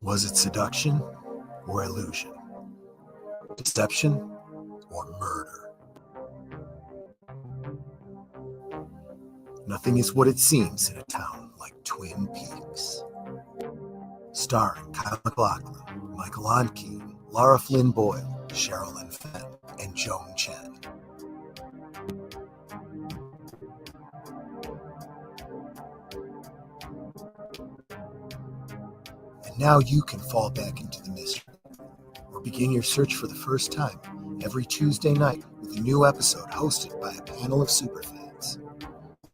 Was it seduction or illusion? Deception or murder? Nothing is what it seems in a town like Twin Peaks. Starring Kyle MacLachlan, Michael Onkeen, Lara Flynn Boyle, Sherilyn Fenn, and Joan Chen. And now you can fall back into the mystery, or begin your search for the first time every Tuesday night with a new episode hosted by a panel of superfans.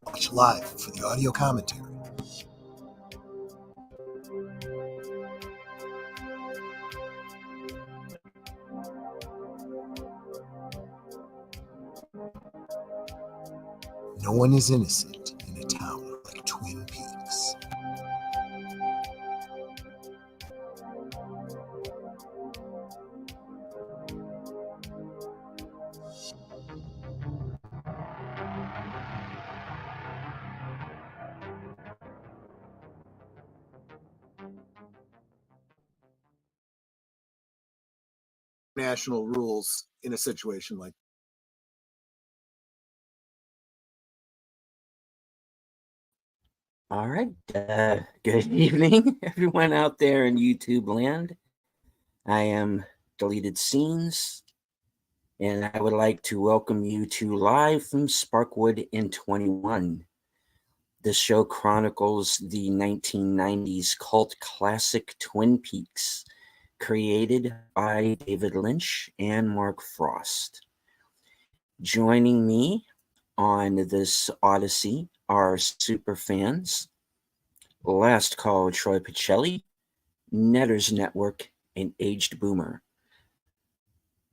Watch live for the audio commentary. No one is innocent in a town like Twin Peaks. National rules in a situation like All right. Good evening, everyone out there in YouTube land. I am Deleted Scenes, and I would like to welcome you to Live from Sparkwood in 21. This show chronicles the 1990s cult classic Twin Peaks, created by David Lynch and Mark Frost. Joining me on this odyssey are super fans, Last Call Troy Pacelli, Netters Network, and Aged Boomer.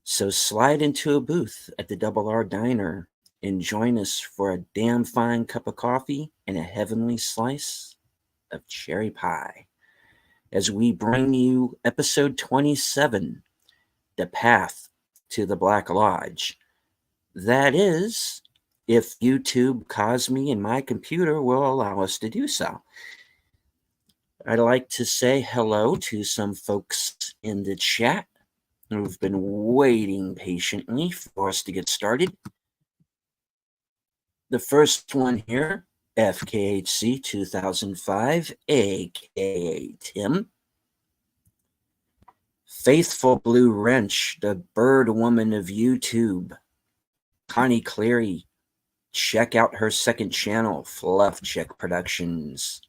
So slide into a booth at the Double R Diner and join us for a damn fine cup of coffee and a heavenly slice of cherry pie as we bring you episode 27, The Path to the Black Lodge. That is, if YouTube, Cosme, and my computer will allow us to do so. I'd like to say hello to some folks in the chat who've been waiting patiently for us to get started. The first one here, FKHC 2005, aka Tim. Faithful Blue Wrench, the bird woman of YouTube. Connie Cleary, check out her second channel, Fluff Check Productions.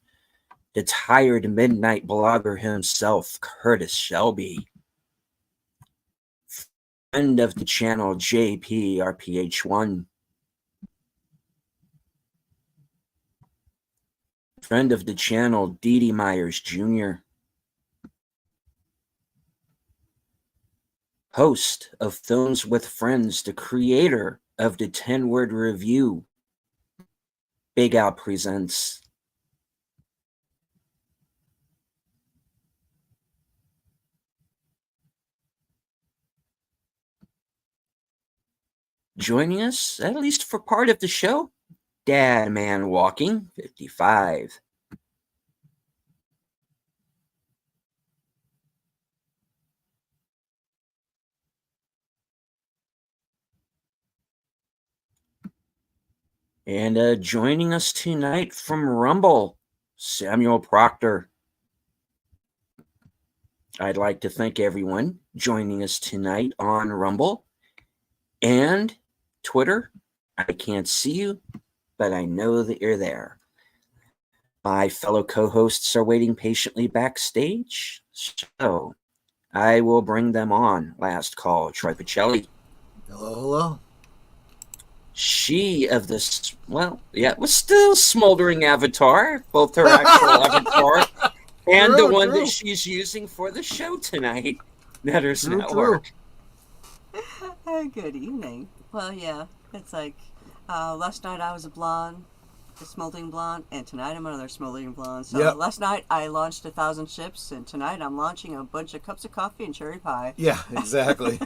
The tired midnight blogger himself, Curtis Shelby. Friend of the channel, JPRPH1. Friend of the channel, Dee Myers Jr. Host of Films with Friends, the creator of the 10-word review, Big Al Presents. Joining us, at least for part of the show, Dad Man Walking, 55. And joining us tonight from Rumble, Samuel Proctor. I'd like to thank everyone joining us tonight on Rumble and Twitter. I can't see you, but I know that you're there. My fellow co-hosts are waiting patiently backstage, so I will bring them on. Last call, Troy Pacelli. hello, hello. She of this, was still smoldering avatar, both her actual avatar and the one that she's using for the show tonight, Netters Network. Good evening. Well, yeah, it's like last night I was a blonde, a smoldering blonde, and tonight I'm another smoldering blonde. So last night I launched 1,000 ships, and tonight I'm launching a bunch of cups of coffee and cherry pie. Yeah, exactly.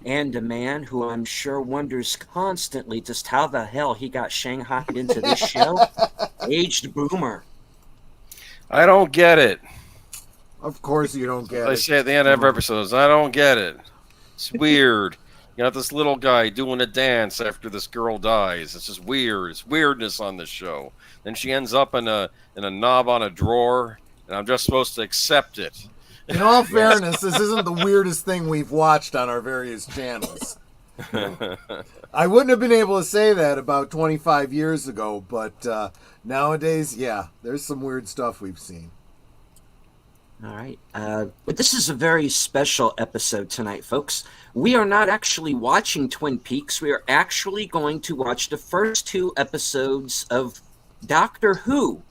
and a man who I'm sure wonders constantly just how the hell he got shanghaied into this show, Aged Boomer. I don't get it. Of course you don't get I it. say at the end of every episode, I don't get it. It's weird. You got this little guy doing a dance after this girl dies. It's just weird. It's weirdness on this show. Then she ends up in a knob on a drawer, and I'm just supposed to accept it. In all fairness, this isn't the weirdest thing we've watched on our various channels. I wouldn't have been able to say that about 25 years ago, but nowadays, yeah, there's some weird stuff we've seen. All right. But this is a very special episode tonight, folks. We are not actually watching Twin Peaks. We are actually going to watch the first 2 episodes of Doctor Who,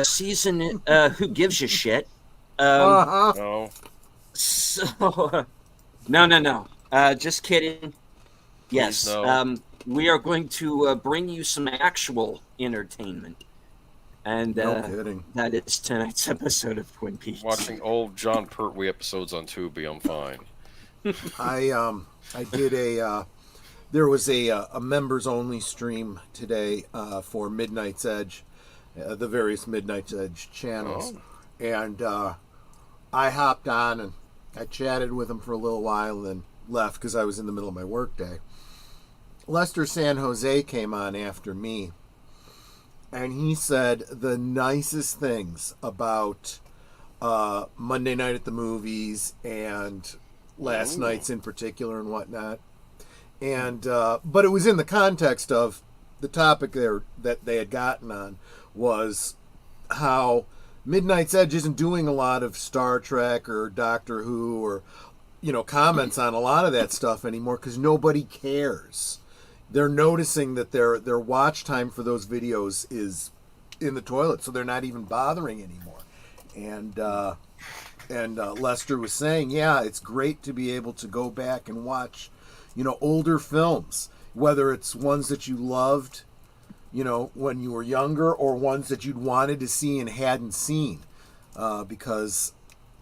season Who Gives a Shit. No. So, no. Just kidding. Yes. No. We are going to bring you some actual entertainment. And No kidding. that is tonight's episode of Twin Peaks. Watching old John Pertwee episodes on Tubi, I'm fine. I did there was a members only stream today for Midnight's Edge, the various Midnight's Edge channels, and I hopped on and I chatted with him for a little while and left because I was in the middle of my workday. Lester San Jose came on after me, and he said the nicest things about Monday Night at the Movies and last night's in particular and whatnot. And but it was in the context of the topic there that they had gotten on was how Midnight's Edge isn't doing a lot of Star Trek or Doctor Who or comments on a lot of that stuff anymore because nobody cares. They're noticing that their watch time for those videos is in the toilet, so they're not even bothering anymore. And Lester was saying, yeah, it's great to be able to go back and watch, older films, whether it's ones that you loved, when you were younger, or ones that you'd wanted to see and hadn't seen. Because,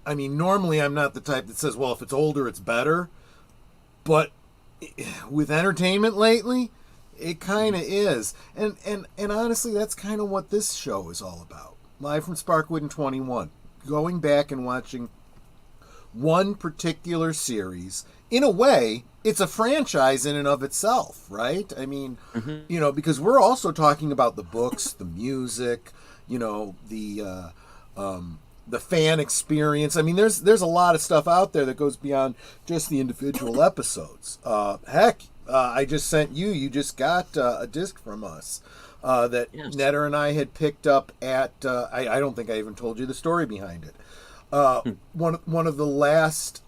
I mean, normally I'm not the type that says, well, if it's older, it's better. But with entertainment lately, it kind of is. And honestly, that's kind of what this show is all about. Live from Sparkwood in 21. Going back and watching one particular series. In a way, it's a franchise in and of itself, right? I mean, because we're also talking about the books, the music, the fan experience. I mean, there's a lot of stuff out there that goes beyond just the individual episodes. I just sent you just got a disc from us that yes. Netter and I had picked up at, I don't think I even told you the story behind it. One of the last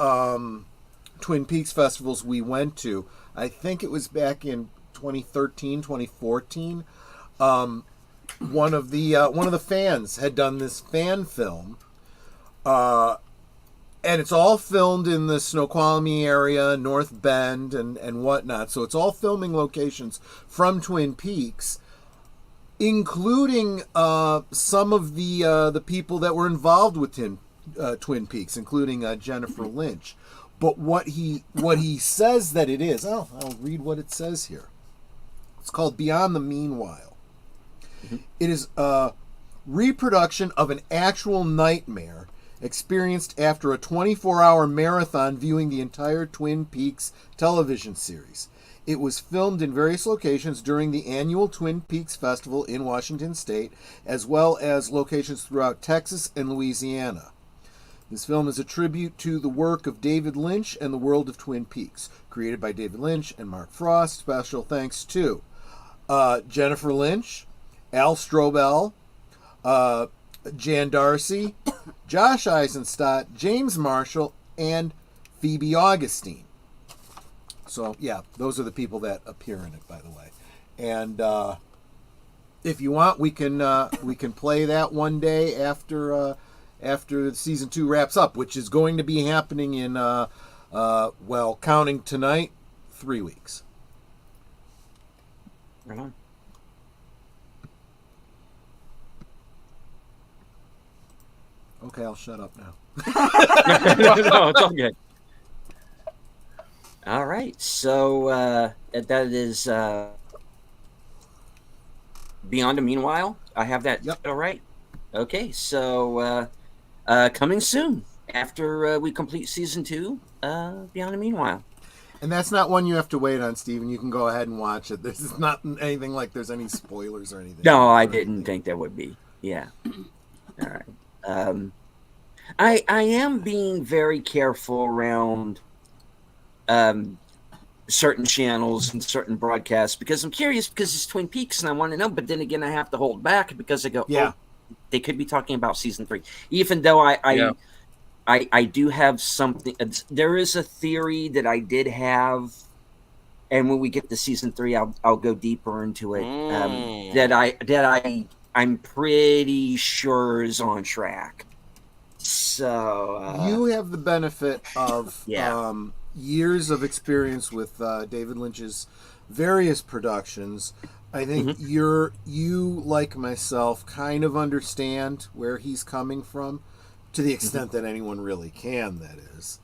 Twin Peaks festivals we went to, I think it was back in 2013, 2014. One of the fans had done this fan film, and it's all filmed in the Snoqualmie area, North Bend, and whatnot. So it's all filming locations from Twin Peaks, including some of the people that were involved with Twin Peaks, including Jennifer Lynch. But what he says that it is, I'll read what it says here. It's called Beyond the Meanwhile. Mm-hmm. It is a reproduction of an actual nightmare experienced after a 24-hour marathon viewing the entire Twin Peaks television series. It was filmed in various locations during the annual Twin Peaks Festival in Washington State, as well as locations throughout Texas and Louisiana. This film is a tribute to the work of David Lynch and the world of Twin Peaks, created by David Lynch and Mark Frost. Special thanks to Jennifer Lynch, Al Strobel, Jan Darcy, Josh Eisenstadt, James Marshall, and Phoebe Augustine. So, yeah, those are the people that appear in it, by the way. And if you want, we can play that one day after season 2 wraps up, which is going to be happening in, counting tonight, 3 weeks. Right on. Okay, I'll shut up now. No, it's all good. right. So that is Beyond the Meanwhile. I have that title right. Okay, so coming soon after we complete season 2, Beyond the Meanwhile. And that's not one you have to wait on, Steven. You can go ahead and watch it. This is not anything like there's any spoilers or anything. No, I didn't think there would be. Yeah. All right. I am being very careful around certain channels and certain broadcasts because I'm curious because it's Twin Peaks and I want to know, but then again I have to hold back because I go, oh, they could be talking about season 3, even though I do have something. There is a theory that I did have, and when we get to season 3, I'll go deeper into it. I'm pretty sure is on track. So you have the benefit of years of experience with David Lynch's various productions. I think you, like myself, kind of understand where he's coming from, to the extent that anyone really can. That is,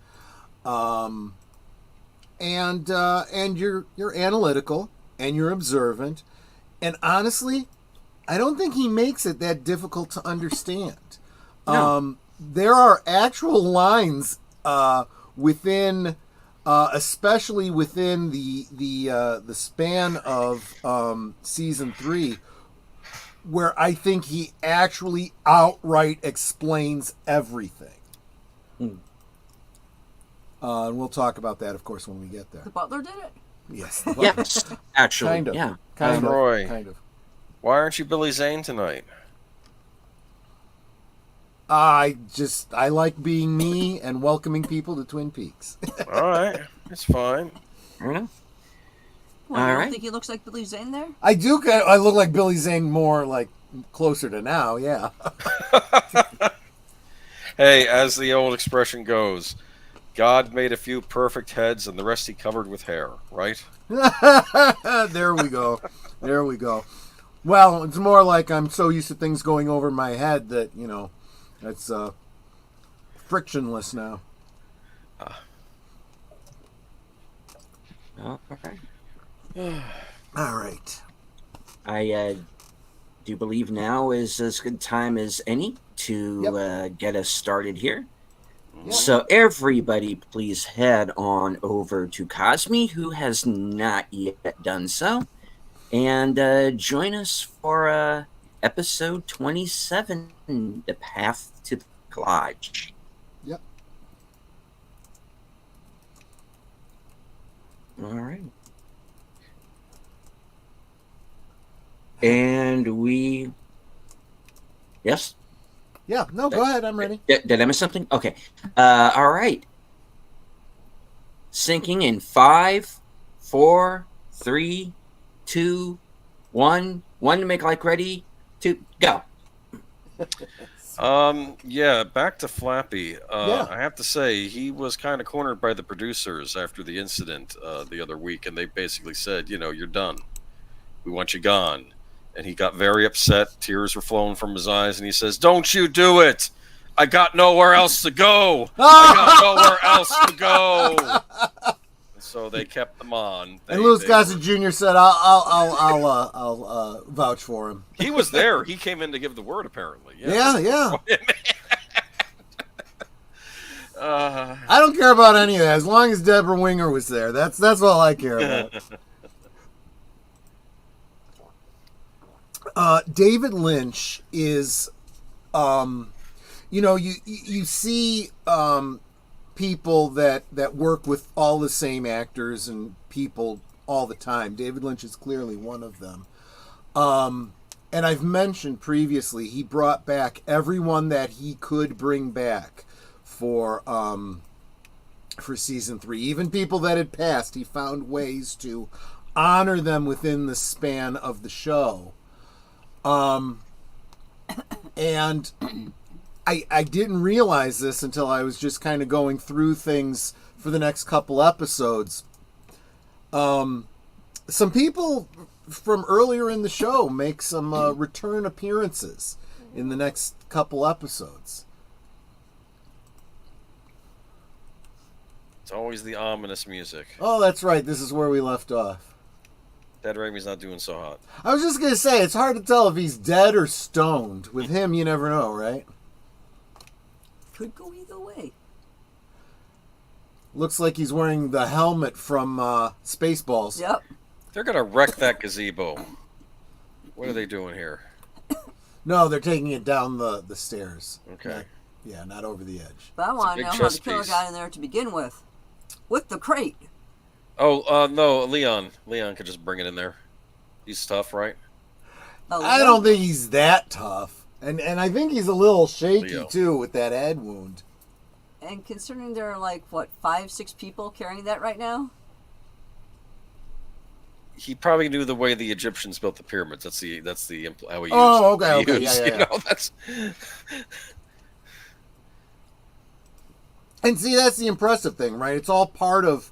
and you're analytical and you're observant, and honestly, I don't think he makes it that difficult to understand. No. There are actual lines within, especially within the span of season 3, where I think he actually outright explains everything. And we'll talk about that, of course, when we get there. The butler did it? Yes. Yes, actually. Kind of. Yeah. Kind of. Roy, Kind of. why aren't you Billy Zane tonight? I like being me and welcoming people to Twin Peaks. All right. It's fine. I don't know. Well, All you don't right. think he looks like Billy Zane there? I do. I look like Billy Zane more like closer to now, yeah. Hey, as the old expression goes, God made a few perfect heads and the rest he covered with hair, right? There we go. There we go. Well, it's more like I'm so used to things going over my head that, it's frictionless now. All right. All right. I do believe now is as good time as any to get us started here. Yep. So everybody please head on over to Cosme, who has not yet done so, and join us for episode 27, The Path to the Collage. Yep. All right. And we... Yes? Yeah, no, go ahead. I'm ready. Did I miss something? Okay. All right. Syncing in 5, 4, 3, 2, 1. 1 to make like ready to go. Back to Flappy. I have to say, he was kind of cornered by the producers after the incident the other week, and they basically said, you're done. We want you gone. And he got very upset. Tears were flowing from his eyes, and he says, "Don't you do it! I got nowhere else to go. I got nowhere else to go." And so they kept them on. And Louis Gossett Jr. said, "I'll vouch for him." He was there. He came in to give the word, apparently. Yeah. I don't care about any of that as long as Deborah Winger was there. That's all I care about. David Lynch is, you see people that work with all the same actors and people all the time. David Lynch is clearly one of them. And I've mentioned previously, he brought back everyone that he could bring back for season 3. Even people that had passed, he found ways to honor them within the span of the show. And I didn't realize this until I was just kind of going through things for the next couple episodes. Some people from earlier in the show make some return appearances in the next couple episodes. It's always the ominous music. Oh, that's right. This is where we left off. Dead Ramey's not doing so hot. I was just going to say, it's hard to tell if he's dead or stoned. With him, you never know, right? Could go either way. Looks like he's wearing the helmet from Spaceballs. Yep. They're going to wreck that gazebo. What are they doing here? No, they're taking it down the stairs. Okay. Not over the edge. But I want to big know how the chess killer piece. got in there to begin with. With the crate. Oh, no, Leon. Leon could just bring it in there. He's tough, right? Oh, I don't think he's that tough. And I think he's a little shaky, Leo. too, with that head wound. And considering there are like, what, 5-6 people carrying that right now? He probably knew the way the Egyptians built the pyramids. That's the how he used. Oh, okay, he okay, used, yeah. You know, that's And see, that's the impressive thing, right? It's all part of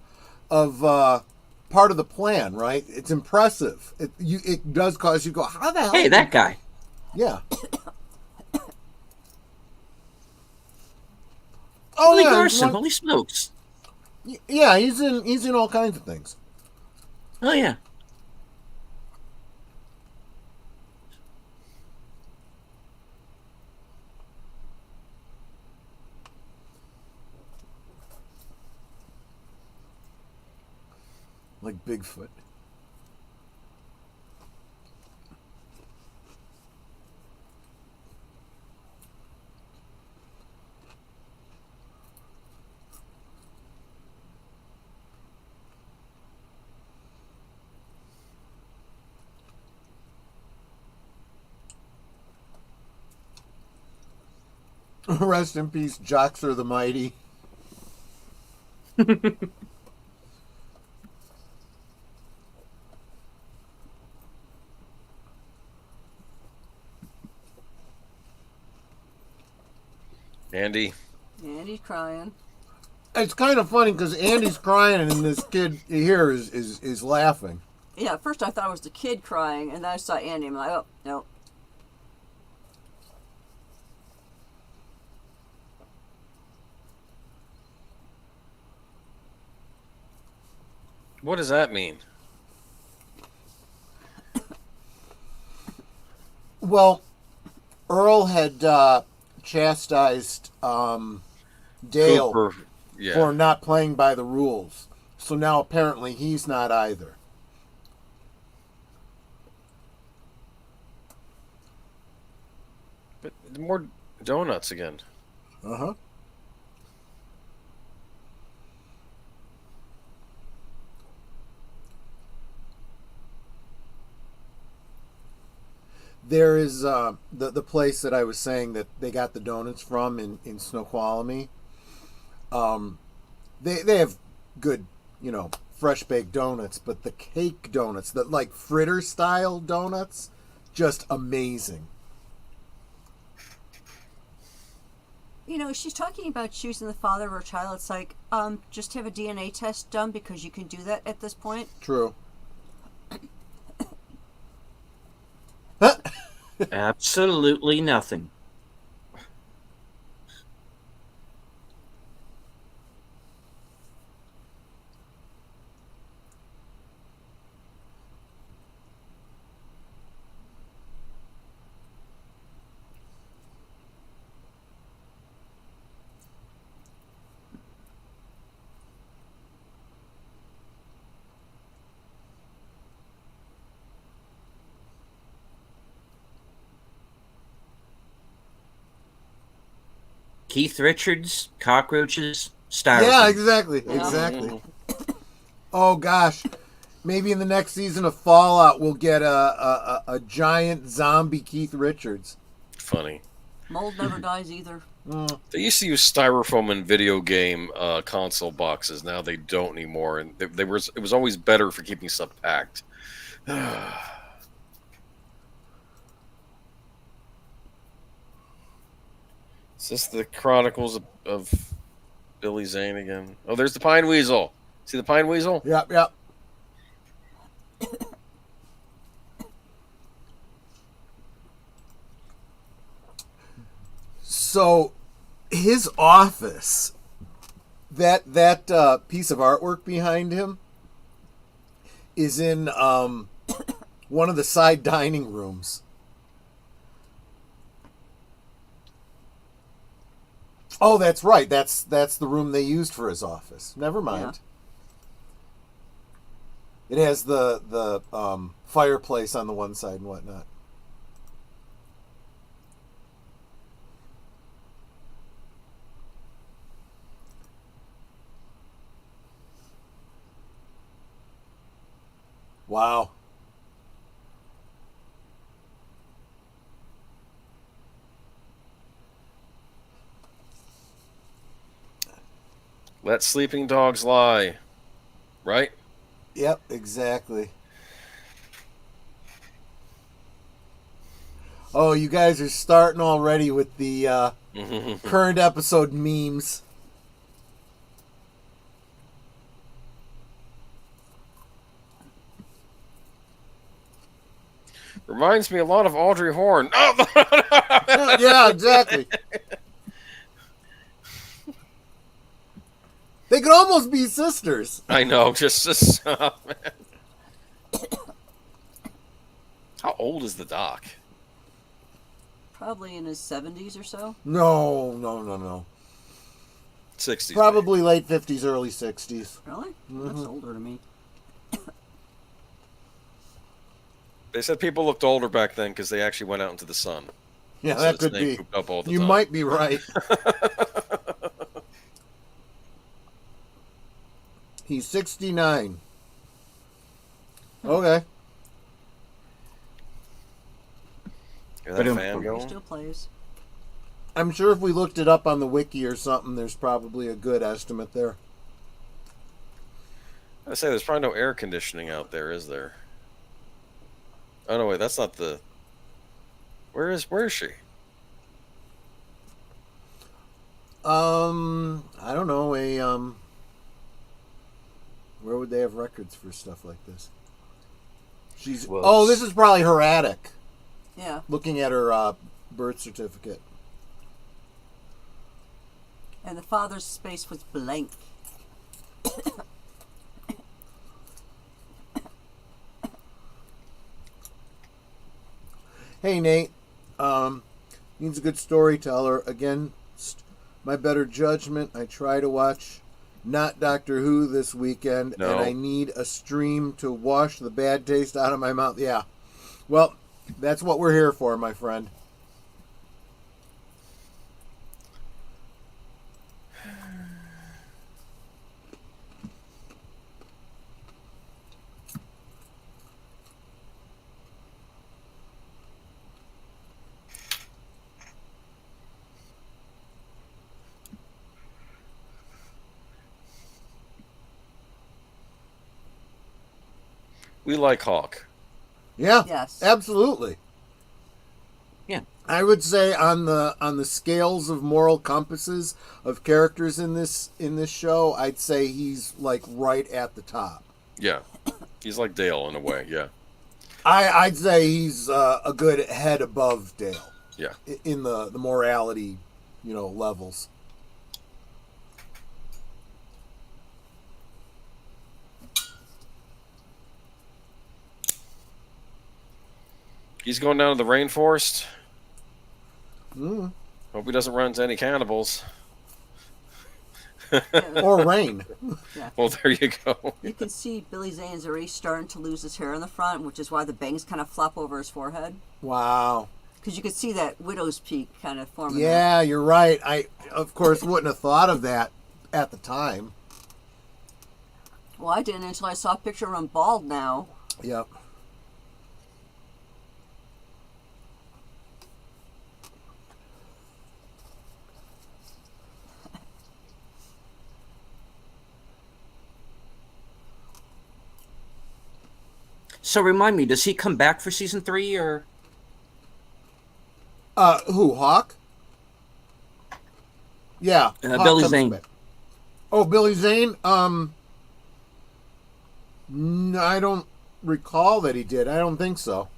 the plan, right? It's impressive. It does cause you to go, how the hell? Hey, that guy. Yeah. Billy yeah, Garson. Holy smokes. Yeah, he's in all kinds of things. Oh, yeah. Like Bigfoot. Rest in peace, Joxer the Mighty. Andy. Andy's crying. It's kind of funny because Andy's crying and this kid here is laughing. Yeah, at first I thought it was the kid crying, and then I saw Andy. I'm like, oh, no. What does that mean? Well, Earl had chastised Dale Cooper, yeah. for not playing by the rules. So now apparently he's not either. But more donuts again. Uh-huh. There is the place that I was saying that they got the donuts from in Snoqualmie. They have good, fresh baked donuts, but the cake donuts, the like fritter style donuts, just amazing. She's talking about choosing the father of her child. It's like, just have a DNA test done because you can do that at this point. True. Absolutely nothing. Keith Richards, cockroaches, styrofoam. Yeah, exactly. Yeah. Exactly. Oh gosh. Maybe in the next season of Fallout we'll get a giant zombie Keith Richards. Funny. Mold never dies either. They used to use styrofoam in video game console boxes. Now they don't anymore, and it was always better for keeping stuff packed. Is this the Chronicles of Billy Zane again? Oh, there's the Pine Weasel. See the Pine Weasel? Yep, yep. So his office, That piece of artwork behind him is in one of the side dining rooms. Oh, that's right. That's the room they used for his office. Never mind. Yeah. It has the fireplace on the one side and whatnot. Wow. Let sleeping dogs lie. Right? Yep, exactly. Oh, you guys are starting already with the current episode memes. Reminds me a lot of Audrey Horne. Oh, yeah, exactly. They could almost be sisters. I know, just stop, man. How old is the Doc? Probably in his 70s or so. No. 60s. Probably late 50s, early 60s. Really? That's older to me. They said people looked older back then because they actually went out into the sun. Yeah, So that the could snake be. pooped up all the You time. might be right. He's 69. Okay. Hear that fan He going? still plays. I'm sure if we looked it up on the wiki or something, there's probably a good estimate there. I say there's probably no air conditioning out there, is there? Oh no, wait, that's not the. Where is she? I don't know. Where would they have records for stuff like this? She's. Well, Oh, this is probably her attic. Yeah. Looking at her birth certificate. And the father's space was blank. Hey, Nate. Needs a good storyteller. Against my better judgment, I try to watch not Doctor Who this weekend, No. and I need a stream to wash the bad taste out of my mouth. Yeah. Well, that's what we're here for, my friend. We like Hawk. Yeah. Yes. Absolutely. Yeah. I would say on the scales of moral compasses of characters in this show, I'd say he's like right at the top. Yeah. He's like Dale in a way, yeah. I'd say he's a good head above Dale. Yeah. In the morality, levels. He's going down to the rainforest. Mm. Hope he doesn't run into any cannibals. Or rain. Yeah. Well, there you go. You can see Billy Zane's already starting to lose his hair in the front, which is why the bangs kind of flop over his forehead. Wow. Because you could see that widow's peak kind of forming. Yeah, you're right. I, of course, wouldn't have thought of that at the time. Well, I didn't until I saw a picture of him bald now. Yep. So remind me, does he come back for season 3 or? Who, Hawk? Yeah. Hawk Billy comes Zane. back. Oh, Billy Zane? I don't recall that he did. I don't think so.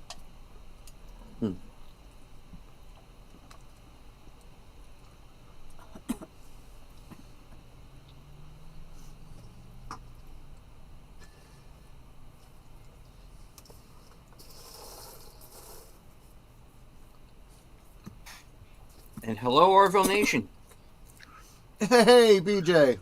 And hello, Orville Nation. Hey, BJ.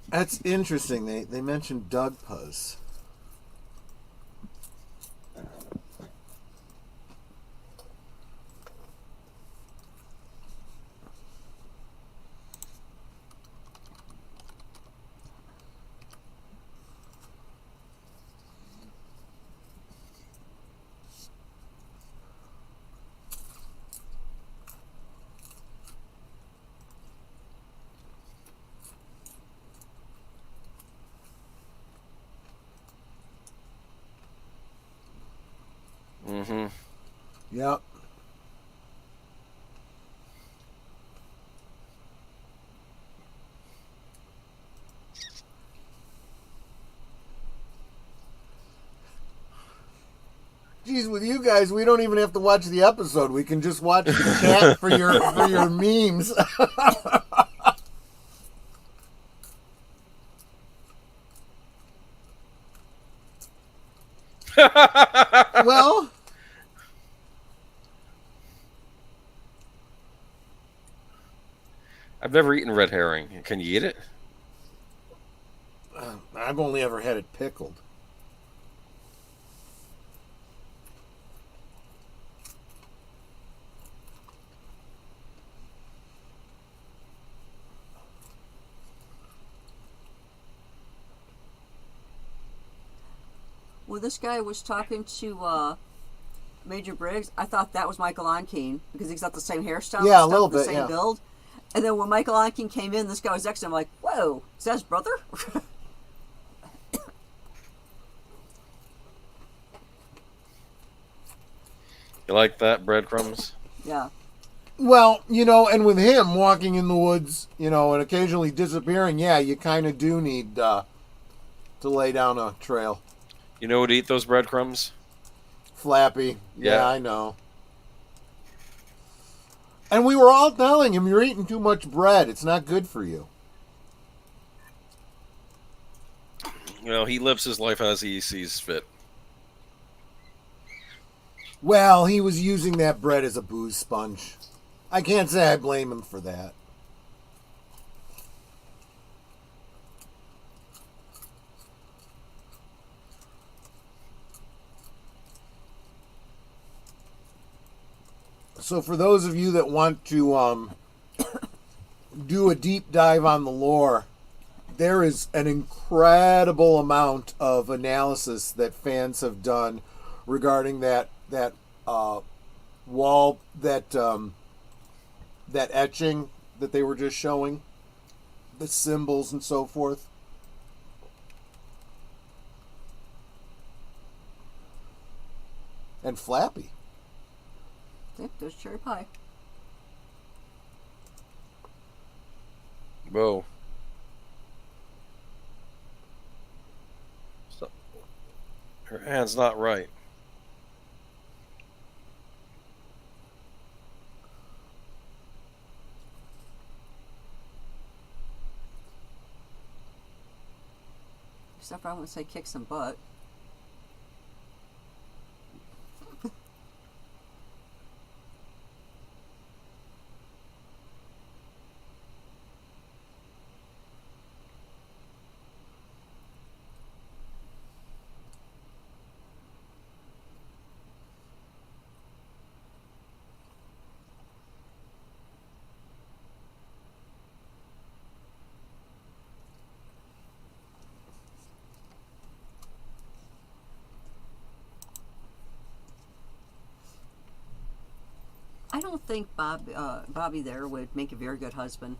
That's interesting. They mentioned Doug Puzz. Mm-hmm. Yep. Geez, with you guys, we don't even have to watch the episode. We can just watch the chat for your memes. Well, I've never eaten red herring. Can you eat it? I've only ever had it pickled. When this guy was talking to Major Briggs, I thought that was Michael Onkeen because he's got the same hairstyle, Yeah, a and little stuff, the bit, same yeah. build. And then when Michael Onkeen came in, this guy was next to him. I'm like, whoa, is that his brother? You like that, breadcrumbs? Yeah. Well, and with him walking in the woods, and occasionally disappearing, yeah, you kind of do need to lay down a trail. You know who would eat those breadcrumbs? Flappy. Yeah, Yeah. I know. And we were all telling him, you're eating too much bread. It's not good for you. Well, he lives his life as he sees fit. Well, he was using that bread as a booze sponge. I can't say I blame him for that. So for those of you that want to do a deep dive on the lore, there is an incredible amount of analysis that fans have done regarding that wall, that etching that they were just showing, the symbols and so forth. And Flappy. Yep, there's cherry pie. Whoa. So, her hand's not right. Except for I wouldn't say kick some butt. I don't think Bobby there would make a very good husband.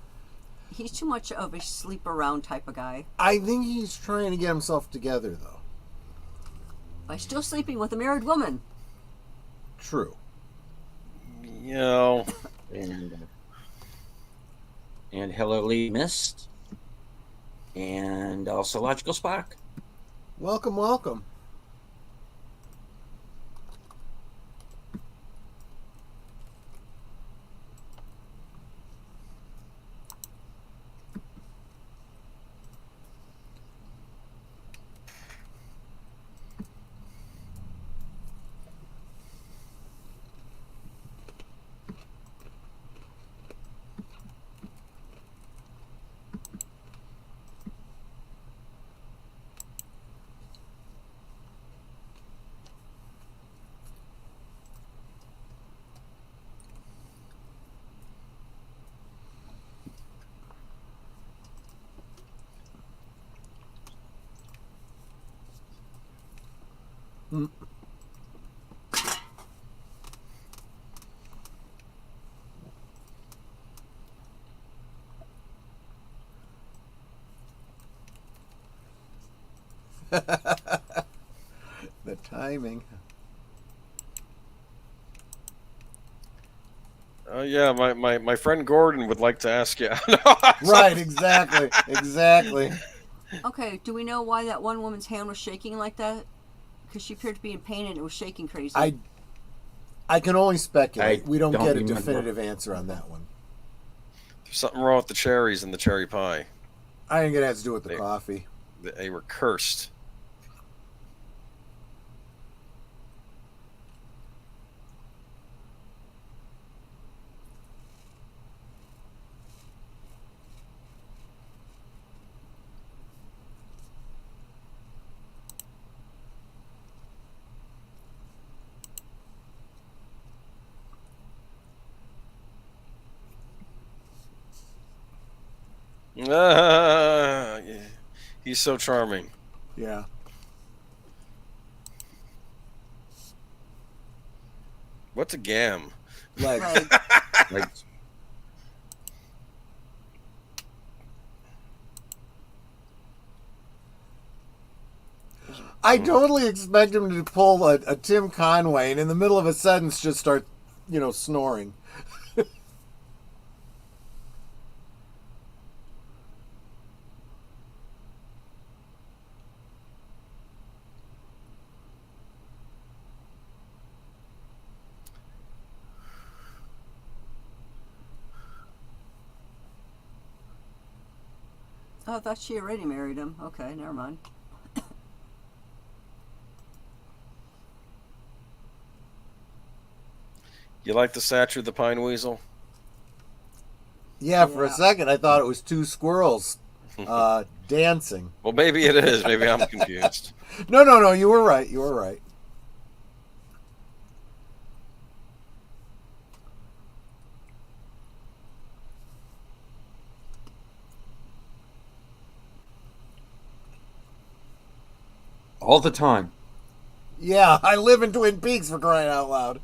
He's too much of a sleep around type of guy. I think he's trying to get himself together, though. By still sleeping with a married woman. True. You know. And Hello Lee Mist. And also Logical Spock. Welcome, welcome. Mm. The timing. Yeah, my friend Gordon would like to ask you. Right, exactly. Exactly. Okay, do we know why that one woman's hand was shaking like that? Because she appeared to be in pain and it was shaking crazy. I can only speculate. I We don't don't get a remember. definitive answer on that one. There's something wrong with the cherries in the cherry pie. I think it has to do with the coffee. They were cursed. Yeah. He's so charming. Yeah. What's a gam? Legs. Right. Like, I totally expect him to pull a Tim Conway and in the middle of a sentence just start, snoring. Oh, I thought she already married him. Okay, never mind. You like the statue of the pine weasel? Yeah, for a Yeah. second I thought it was two squirrels dancing. Well, maybe it is. Maybe I'm confused. No, you were right. You were right. all the time. Yeah, I live in Twin Peaks, for crying out loud.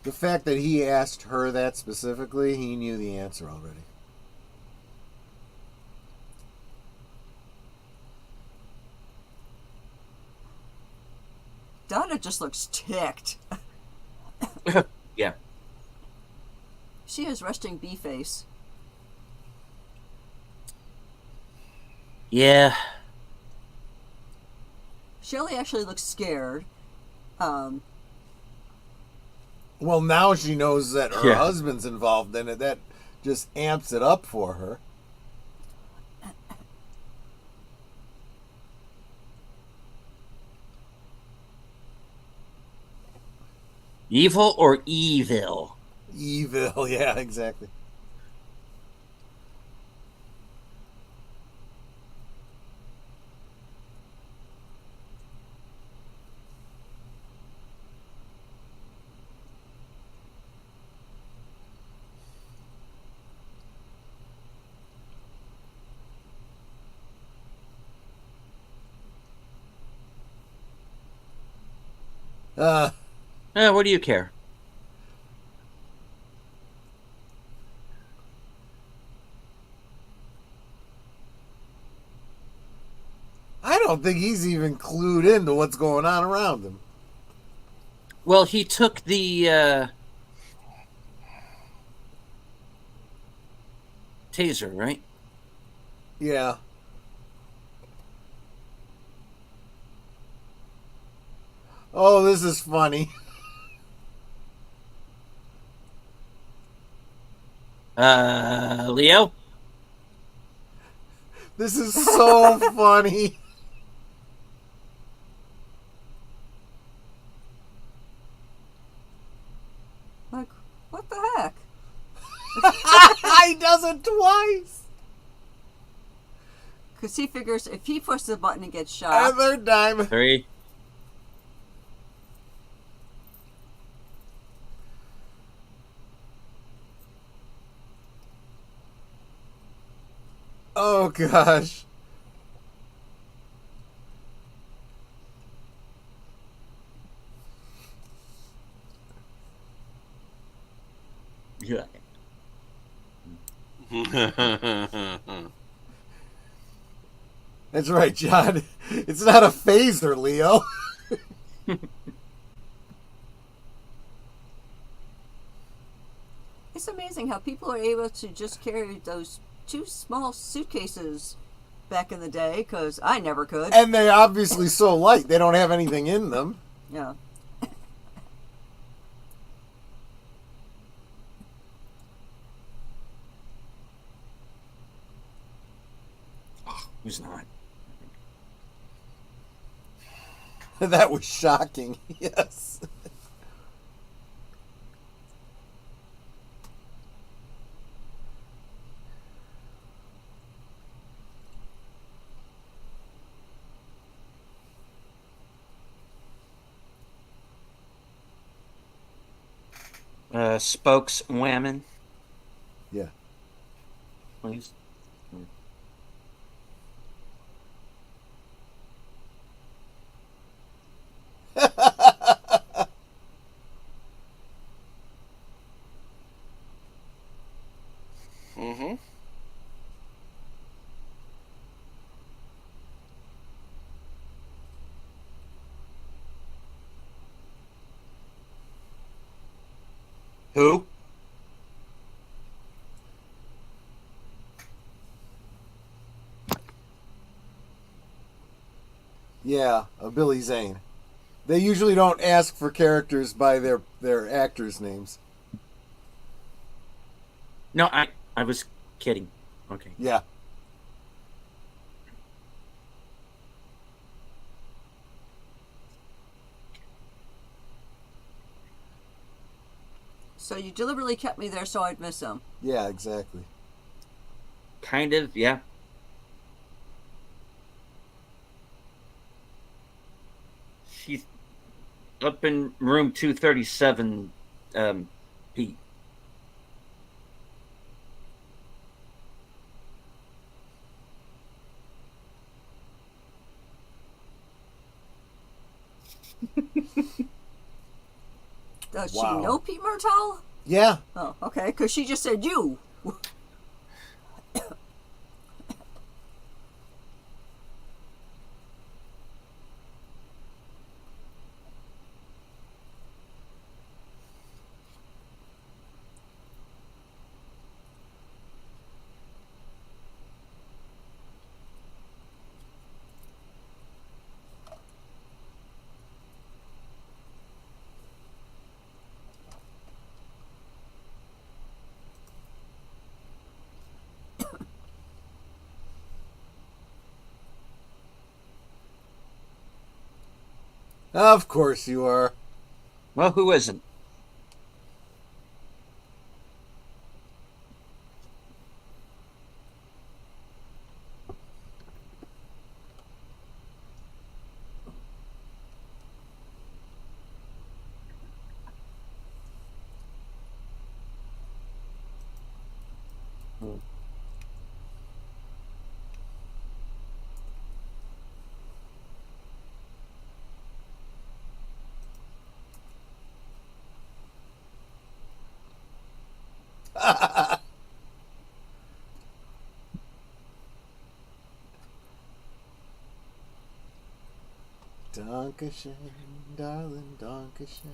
The fact that he asked her that specifically, he knew the answer already. Donna just looks ticked. Yeah. She has resting bee face. Yeah. Shelley actually looks scared. Well, now she knows that her Yeah. husband's involved in it. That just amps it up for her. Evil or evil? Evil, yeah, exactly. What do you care? I don't think he's even clued into what's going on around him. Well, he took the taser, right? Yeah. Oh, this is funny. Leo? This is so funny. Like, what the heck? He does it twice. Because he figures if he pushes the button and gets shot. And third time. 3. Oh, gosh. Yeah. That's right, John. It's not a phaser, Leo. It's amazing how people are able to just carry those 2 small suitcases back in the day, because I never could. And they obviously so light. They don't have anything in them. Yeah. Who's not? That was shocking. Yes. Spokeswoman, Yeah. please. Mm-hmm. Who? Yeah, Billy Zane. They usually don't ask for characters by their actors' names. No, I was kidding. Okay. Yeah. So you deliberately kept me there so I'd miss him. Yeah, exactly. Kind of, yeah. She's up in room 237, Pete. Does Wow. she know Pete Murtaugh? Yeah. Oh, okay, because she just said you. Of course you are. Well, who isn't? Dankeschön, darling, Dankeschön.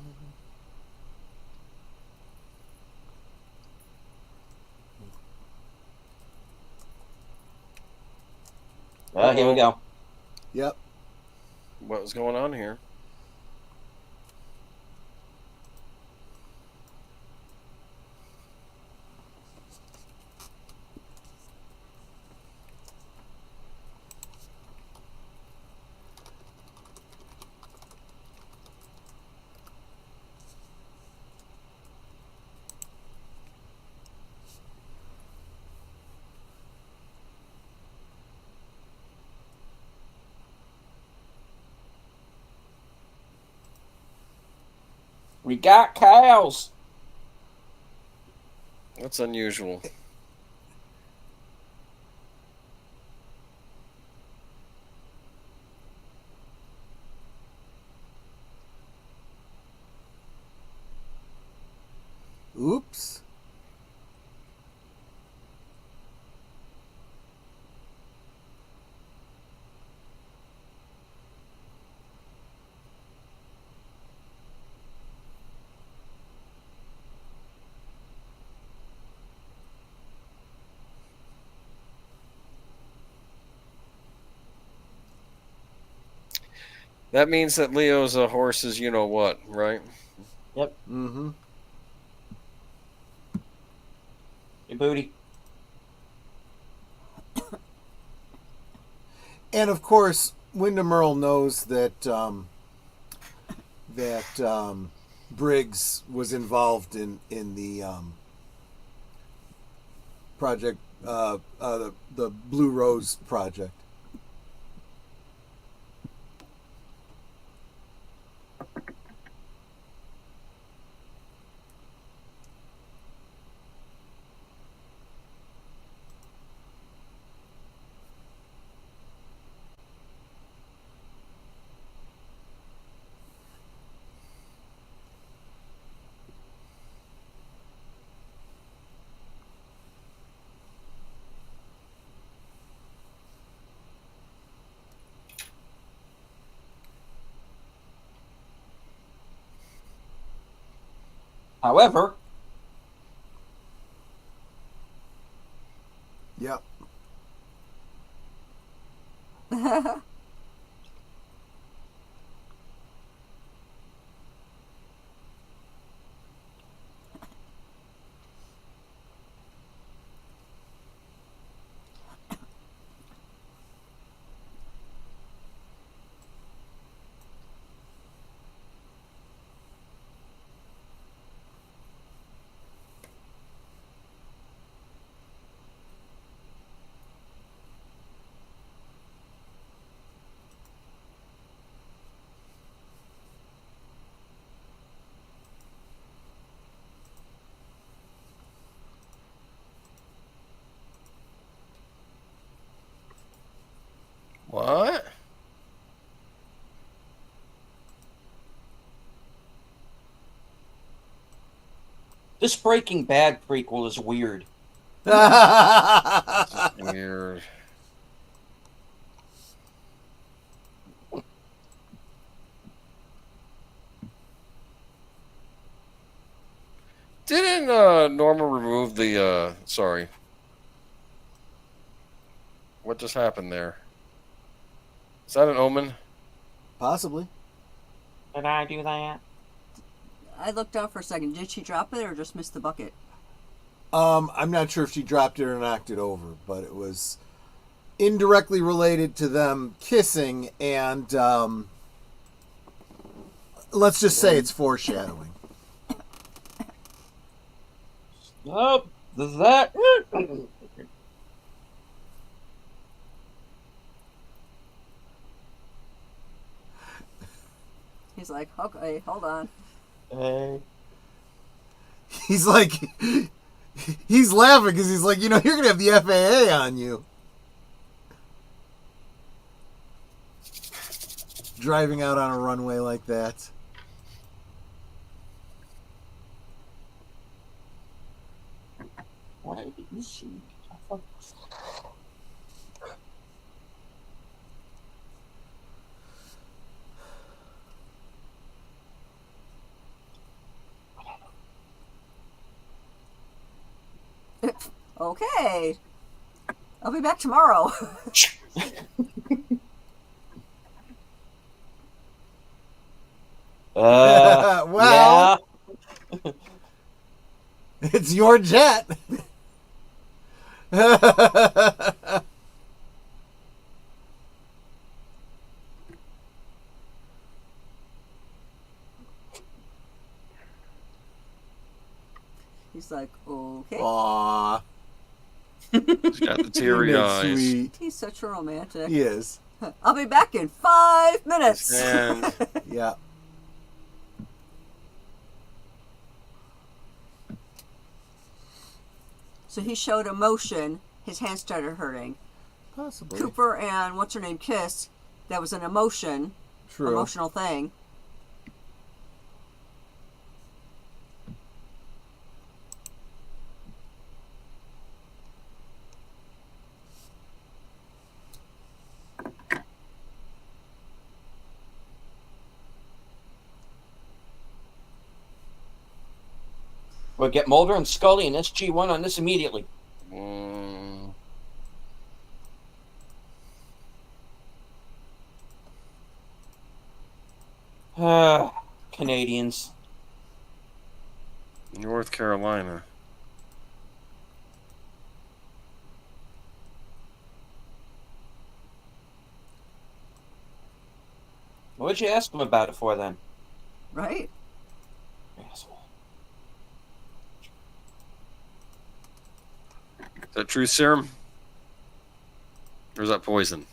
Here we go. Yep. What was going on here? We got cows. That's unusual. Oops. That means that Leo's a horse's you know what, right? Yep. Mm-hmm. Hey, booty. And of course, Wyndham Earl knows that Briggs was involved in the project, the Blue Rose project. However, Yep. What? this Breaking Bad prequel is weird. Weird. Didn't Norma remove the sorry. What just happened there? Is that an omen? Possibly. Did I do that? I looked down for a second. Did she drop it or just miss the bucket? I'm not sure if she dropped it or knocked it over, but it was indirectly related to them kissing, and let's just say it's foreshadowing. Nope. Is that it? He's like, okay, hold on. Hey. He's like, he's laughing because he's like, you're going to have the FAA on you. Driving out on a runway like that. Okay. I'll be back tomorrow. Well, yeah. it's your jet. He's like, okay. Aw, He's got the teary that's eyes. sweet. He's such a romantic. He is. I'll be back in 5 minutes. His hand. Yeah. So he showed emotion. His hand started hurting. Possibly. Cooper and what's her name kissed. That was an emotional thing. We'll get Mulder and Scully and SG-1 on this immediately. Canadians. North Carolina. What'd you ask them about it for then? Right? Asshole. Is that truth serum? Or is that poison?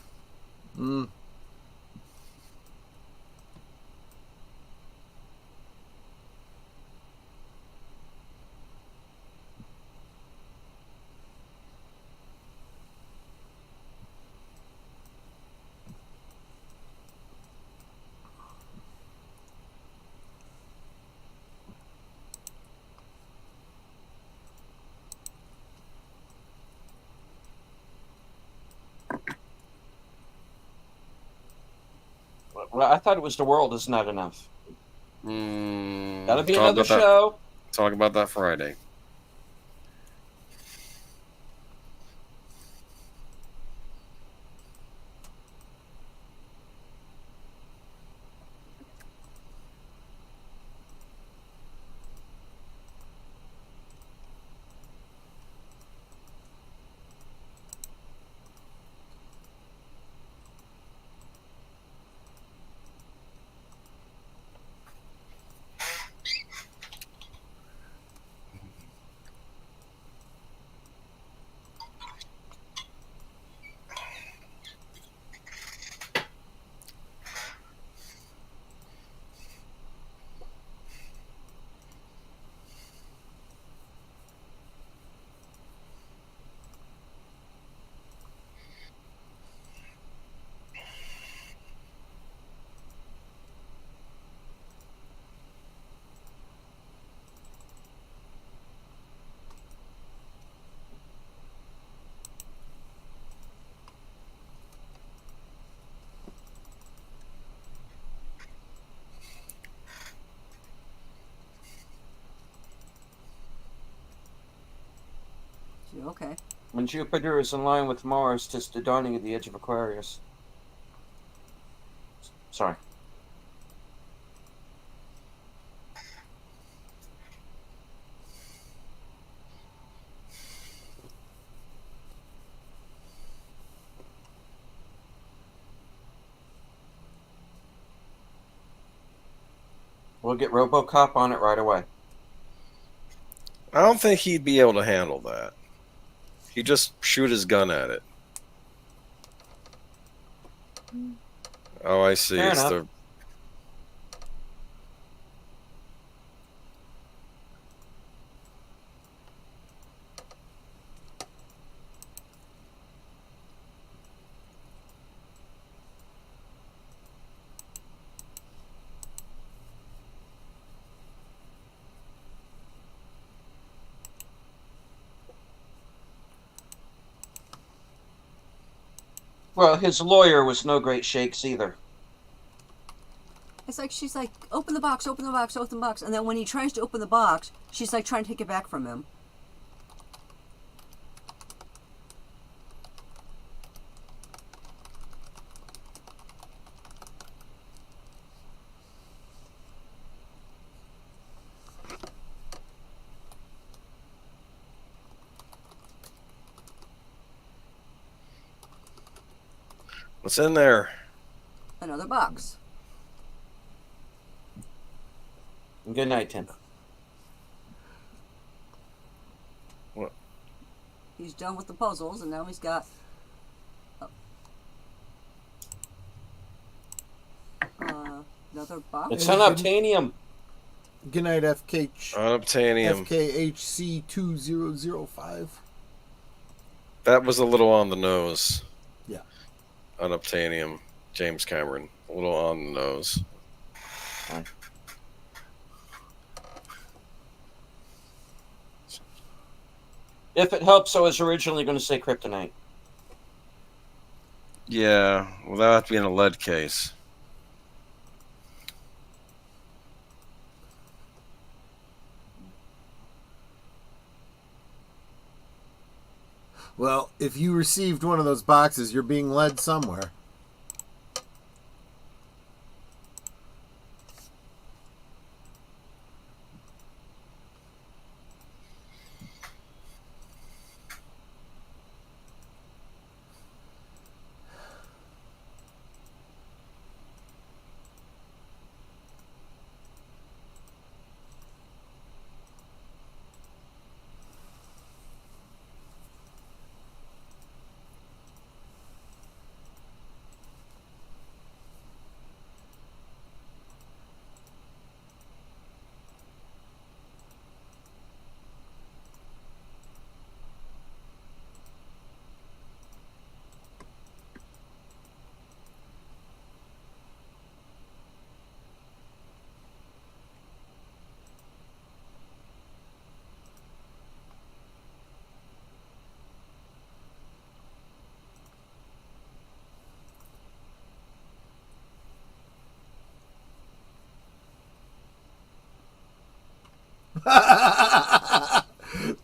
Well, I thought it was The World Is Not Enough. That'll be another show. Talk about that Friday. Okay. When Jupiter is in line with Mars, 'tis the dawning of the age of Aquarius. Sorry. We'll get RoboCop on it right away. I don't think he'd be able to handle that. He'd just shoot his gun at it. Oh, I see. Fair It's enough. the Well, his lawyer was no great shakes either. It's like she's like, open the box, open the box, open the box. And then when he tries to open the box, she's like trying to take it back from him. What's in there? Another box. Good night, Tim. What? He's done with the puzzles, and now he's got. Another box. It's unobtainium. Good night, Unobtainium. FKHC 2005. That was a little on the nose. Yeah. Unobtainium. James Cameron. A little on the nose. If it helps, I was originally going to say kryptonite. Yeah, well, that would have to be in a lead case. Well, if you received one of those boxes, you're being led somewhere.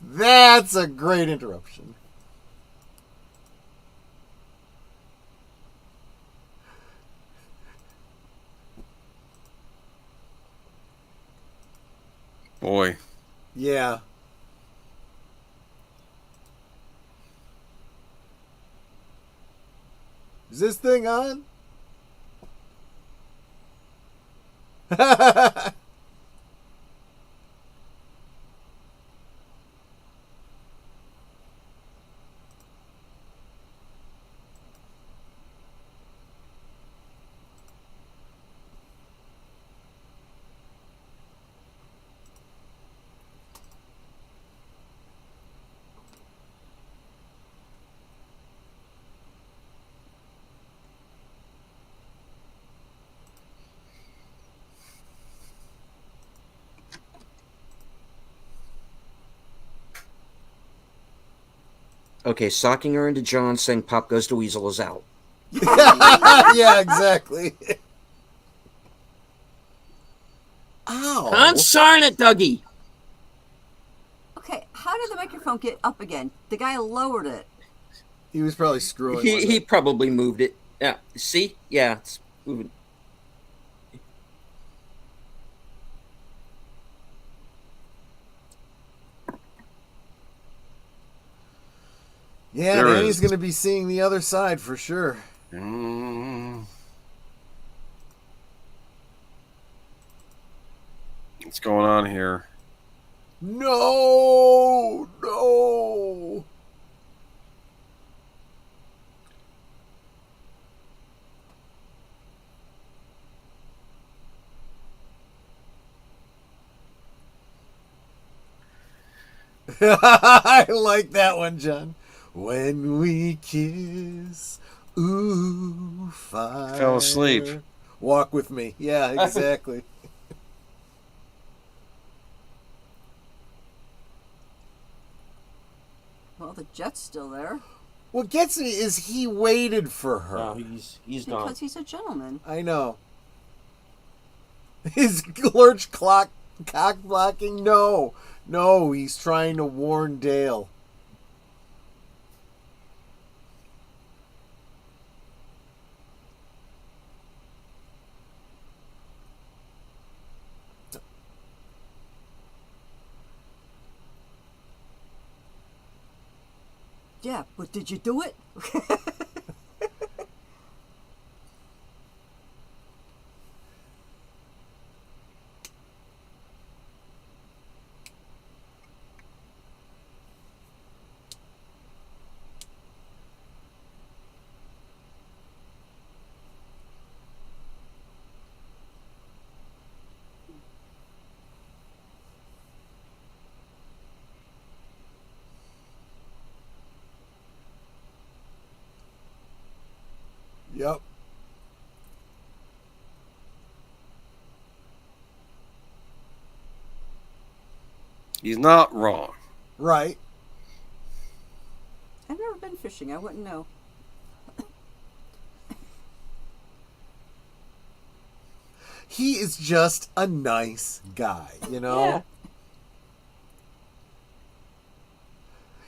That's a great interruption. Boy. Yeah. Is this thing on? Okay, socking her into John, saying Pop Goes to Weasel is out. Yeah, exactly. Ow. Consarn it, Dougie! Okay, how did the microphone get up again? The guy lowered it. He was probably screwing with He it. probably moved it. Yeah, see? Yeah, it's moving. Yeah, There Danny's is. going to be seeing the other side for sure. What's going on here? No, no. I like that one, John. When we kiss, ooh, fire. Fell asleep. Walk with me. Yeah, exactly. Well, the jet's still there. What gets me is he waited for her. No, he's gone. Because he's a gentleman. I know. His lurch clock cock blocking? No. No, he's trying to warn Dale. Yeah, but did you do it? He's not wrong. Right. I've never been fishing. I wouldn't know. He is just a nice guy, you know? Yeah.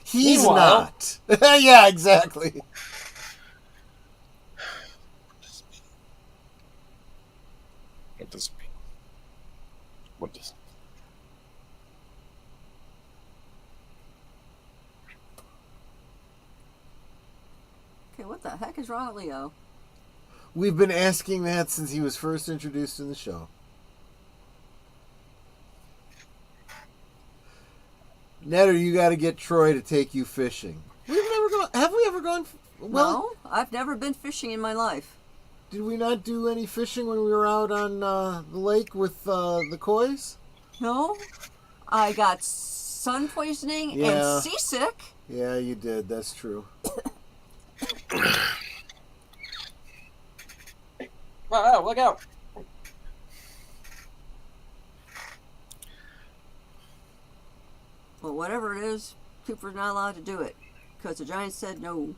He's Meanwhile- not. Yeah, exactly. What does it mean? What does? Okay, what the heck is wrong with Leo? We've been asking that since he was first introduced in the show. Netter, you got to get Troy to take you fishing. We've never gone. Have we ever gone? Well, No, I've never been fishing in my life. did we not do any fishing when we were out on the lake with the kois? No, I got sun poisoning Yeah. and seasick. Yeah, you did. That's true. Oh, look out. But whatever it is, Cooper's not allowed to do it because the Giants said no.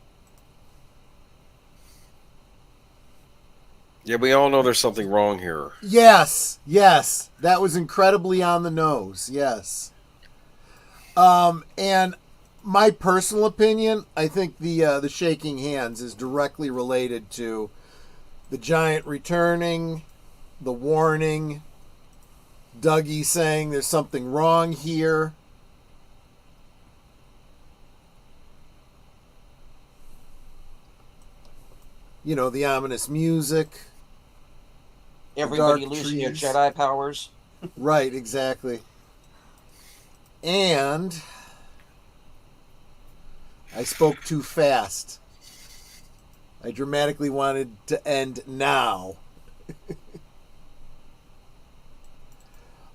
Yeah, we all know there's something wrong here. Yes, yes, that was incredibly on the nose. Yes. And my personal opinion, I think the shaking hands is directly related to the Giant returning, the warning, Dougie saying there's something wrong here. You know, the ominous music. Everybody Dark losing your trees. Jedi powers. Right, exactly. And I spoke too fast. I dramatically wanted to end now.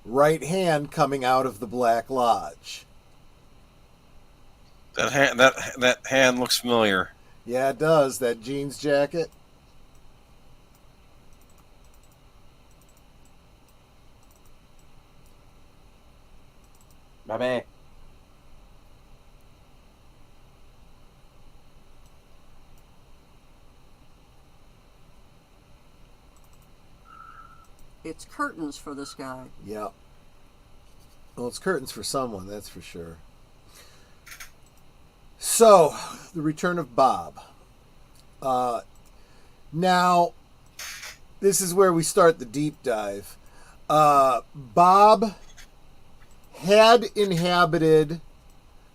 Right hand coming out of the Black Lodge. That hand looks familiar. Yeah, it does. That jeans jacket. Bye-bye. It's curtains for this guy. Yeah. Well, it's curtains for someone, that's for sure. So, the return of Bob. Now, this is where we start the deep dive. Bob had inhabited.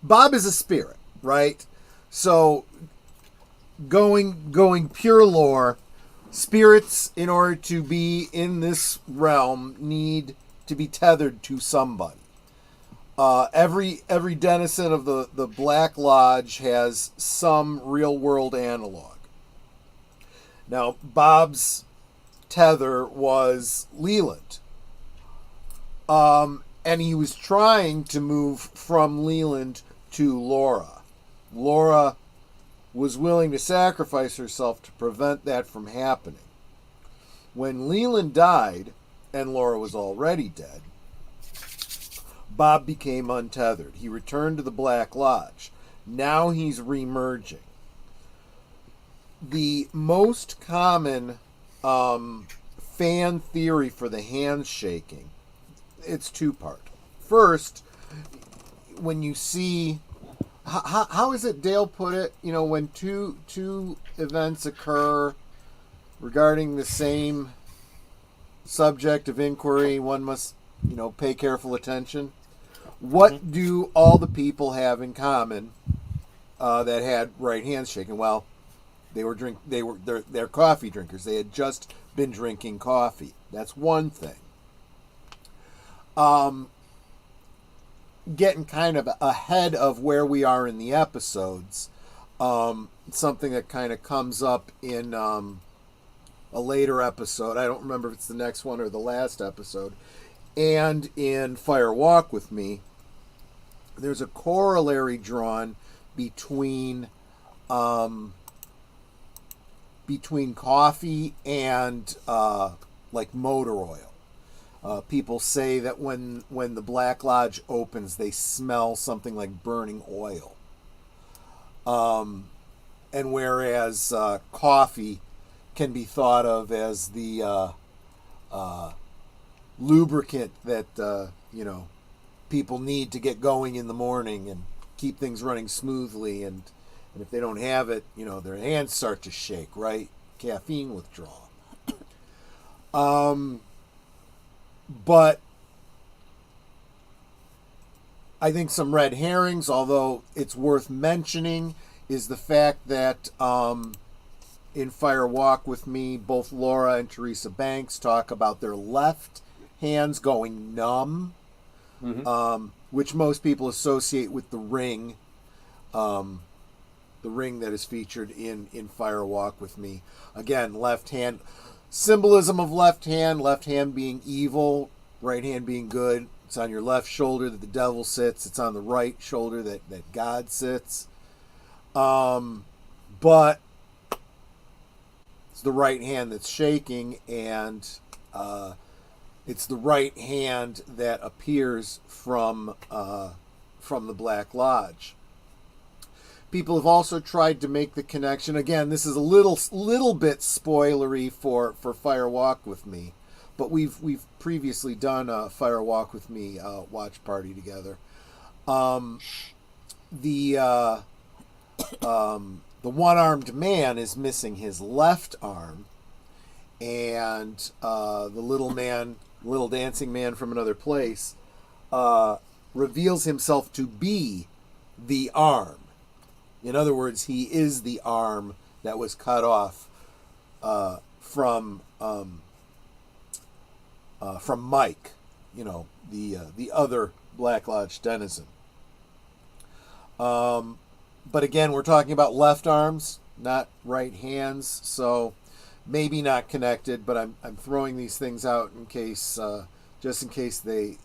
Bob is a spirit, right? So, going pure lore, spirits, in order to be in this realm, need to be tethered to somebody. Every denizen of the Black Lodge has some real world analog. Now, Bob's tether was Leland. And he was trying to move from Leland to Laura. Laura was willing to sacrifice herself to prevent that from happening. When Leland died, and Laura was already dead, Bob became untethered. He returned to the Black Lodge. Now he's remerging. The most common fan theory for the handshaking, it's two-part. First, when you see... How is it Dale put it? You know, when two events occur regarding the same subject of inquiry, one must, pay careful attention. What do all the people have in common that had right hands shaken? Well, they're coffee drinkers. They had just been drinking coffee. That's one thing. Getting kind of ahead of where we are in the episodes, something that kind of comes up in a later episode. I don't remember if it's the next one or the last episode. And in Fire Walk With Me, there's a corollary drawn between coffee and like motor oil. People say that when the Black Lodge opens, they smell something like burning oil. And whereas coffee can be thought of as the lubricant that people need to get going in the morning and keep things running smoothly, and if they don't have it, their hands start to shake, right? Caffeine withdrawal. But I think some red herrings, although it's worth mentioning, is the fact that in Fire Walk with Me, both Laura and Teresa Banks talk about their left hands going numb, which most people associate with the ring that is featured in Fire Walk with Me. Again, left hand. Symbolism of left hand being evil, right hand being good. It's on your left shoulder that the devil sits. It's on the right shoulder that God sits. But it's the right hand that's shaking, and it's the right hand that appears from the Black Lodge. People have also tried to make the connection. Again, this is a little bit spoilery for Fire Walk with Me, but we've previously done a Fire Walk with Me watch party together. The one-armed man is missing his left arm, and the little dancing man from another place reveals himself to be the arm. In other words, he is the arm that was cut off from Mike, the other Black Lodge denizen. But again, we're talking about left arms, not right hands, so maybe not connected. But I'm throwing these things out in case, just in case they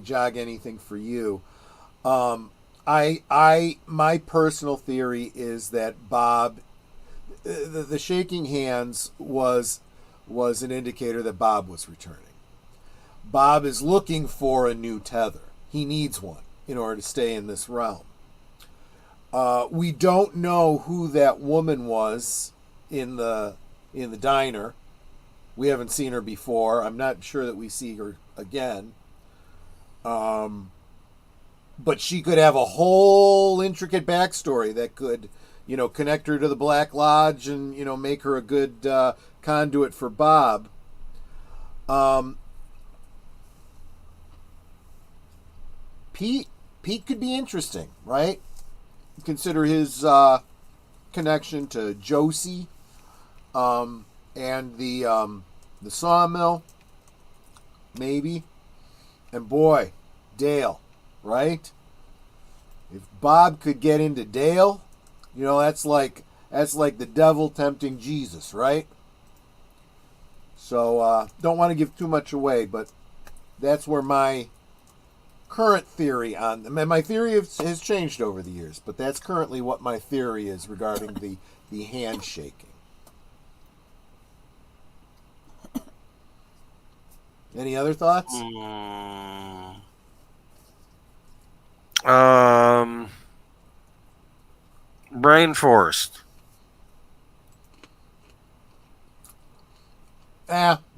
jog anything for you. My personal theory is that Bob, the shaking hands was an indicator that Bob was returning. Bob is looking for a new tether. He needs one in order to stay in this realm. We don't know who that woman was in the diner. We haven't seen her before. I'm not sure that we see her again. But she could have a whole intricate backstory that could, connect her to the Black Lodge and, make her a good conduit for Bob. Pete could be interesting, right? Consider his connection to Josie and the sawmill, maybe. And boy, Dale. Right? If Bob could get into Dale, that's like the devil tempting Jesus, right? So don't want to give too much away, but that's where my current theory on them, and my theory has changed over the years, but that's currently what my theory is regarding the handshaking. Any other thoughts? Rainforest.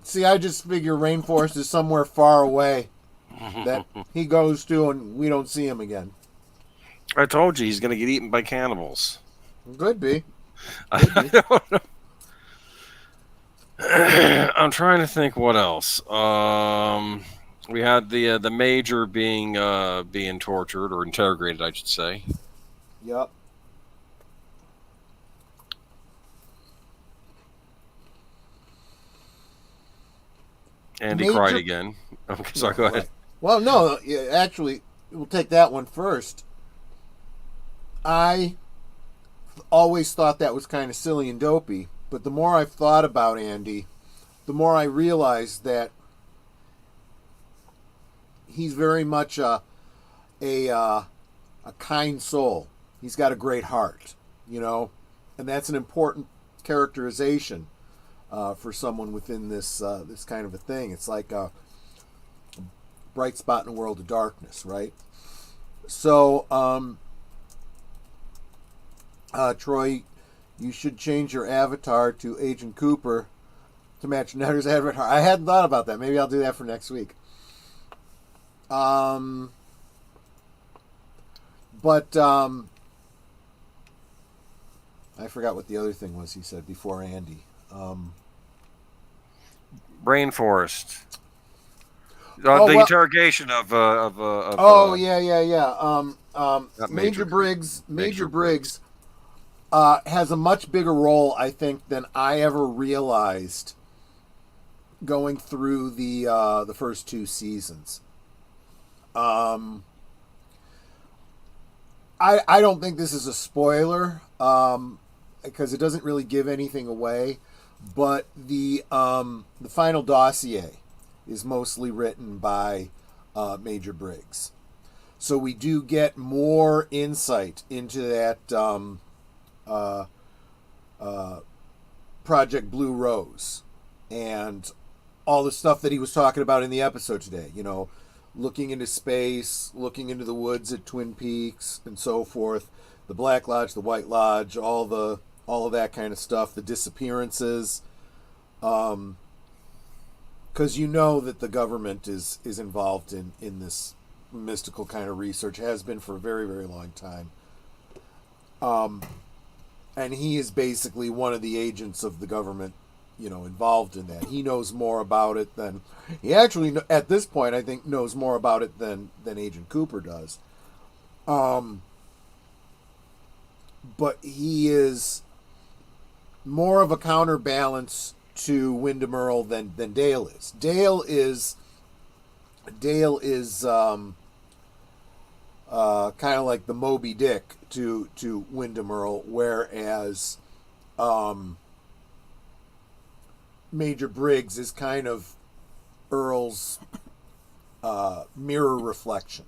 See, I just figure Rainforest is somewhere far away that he goes to and we don't see him again. I told you he's going to get eaten by cannibals. Could be. I don't know. I'm trying to think what else. We had the major being tortured or interrogated, I should say. Yep. Andy cried again. Okay, sorry, go ahead. Right. Well, no, actually, we'll take that one first. I always thought that was kind of silly and dopey, but the more I've thought about Andy, the more I realize that he's very much a kind soul. He's got a great heart, and that's an important characterization for someone within this kind of a thing. It's like bright spot in a world of darkness, right? So, Troy, you should change your avatar to Agent Cooper to match Netter's avatar. I hadn't thought about that. Maybe I'll do that for next week. But I forgot what the other thing was he said before Andy. Rainforest. Oh, The well- interrogation of yeah. Not Major Briggs. Major Briggs has a much bigger role, I think, than I ever realized going through the first two seasons. I don't think this is a spoiler because it doesn't really give anything away, but the final dossier is mostly written by Major Briggs. So we do get more insight into that Project Blue Rose and all the stuff that he was talking about in the episode today. You know, looking into space, looking into the woods at Twin Peaks, and so forth. The Black Lodge, the White Lodge, all of that kind of stuff. The disappearances. Because you know that the government is involved in this mystical kind of research, has been for a very, very long time. And he is basically one of the agents of the government, you know, involved in that. He knows more about it than... He actually, at this point, I think, knows more about it than Agent Cooper does. But he is more of a counterbalance to Wyndham Earle than Dale is. Dale is kind of like the Moby Dick to Wyndham Earle, whereas Major Briggs is kind of Earl's mirror reflection.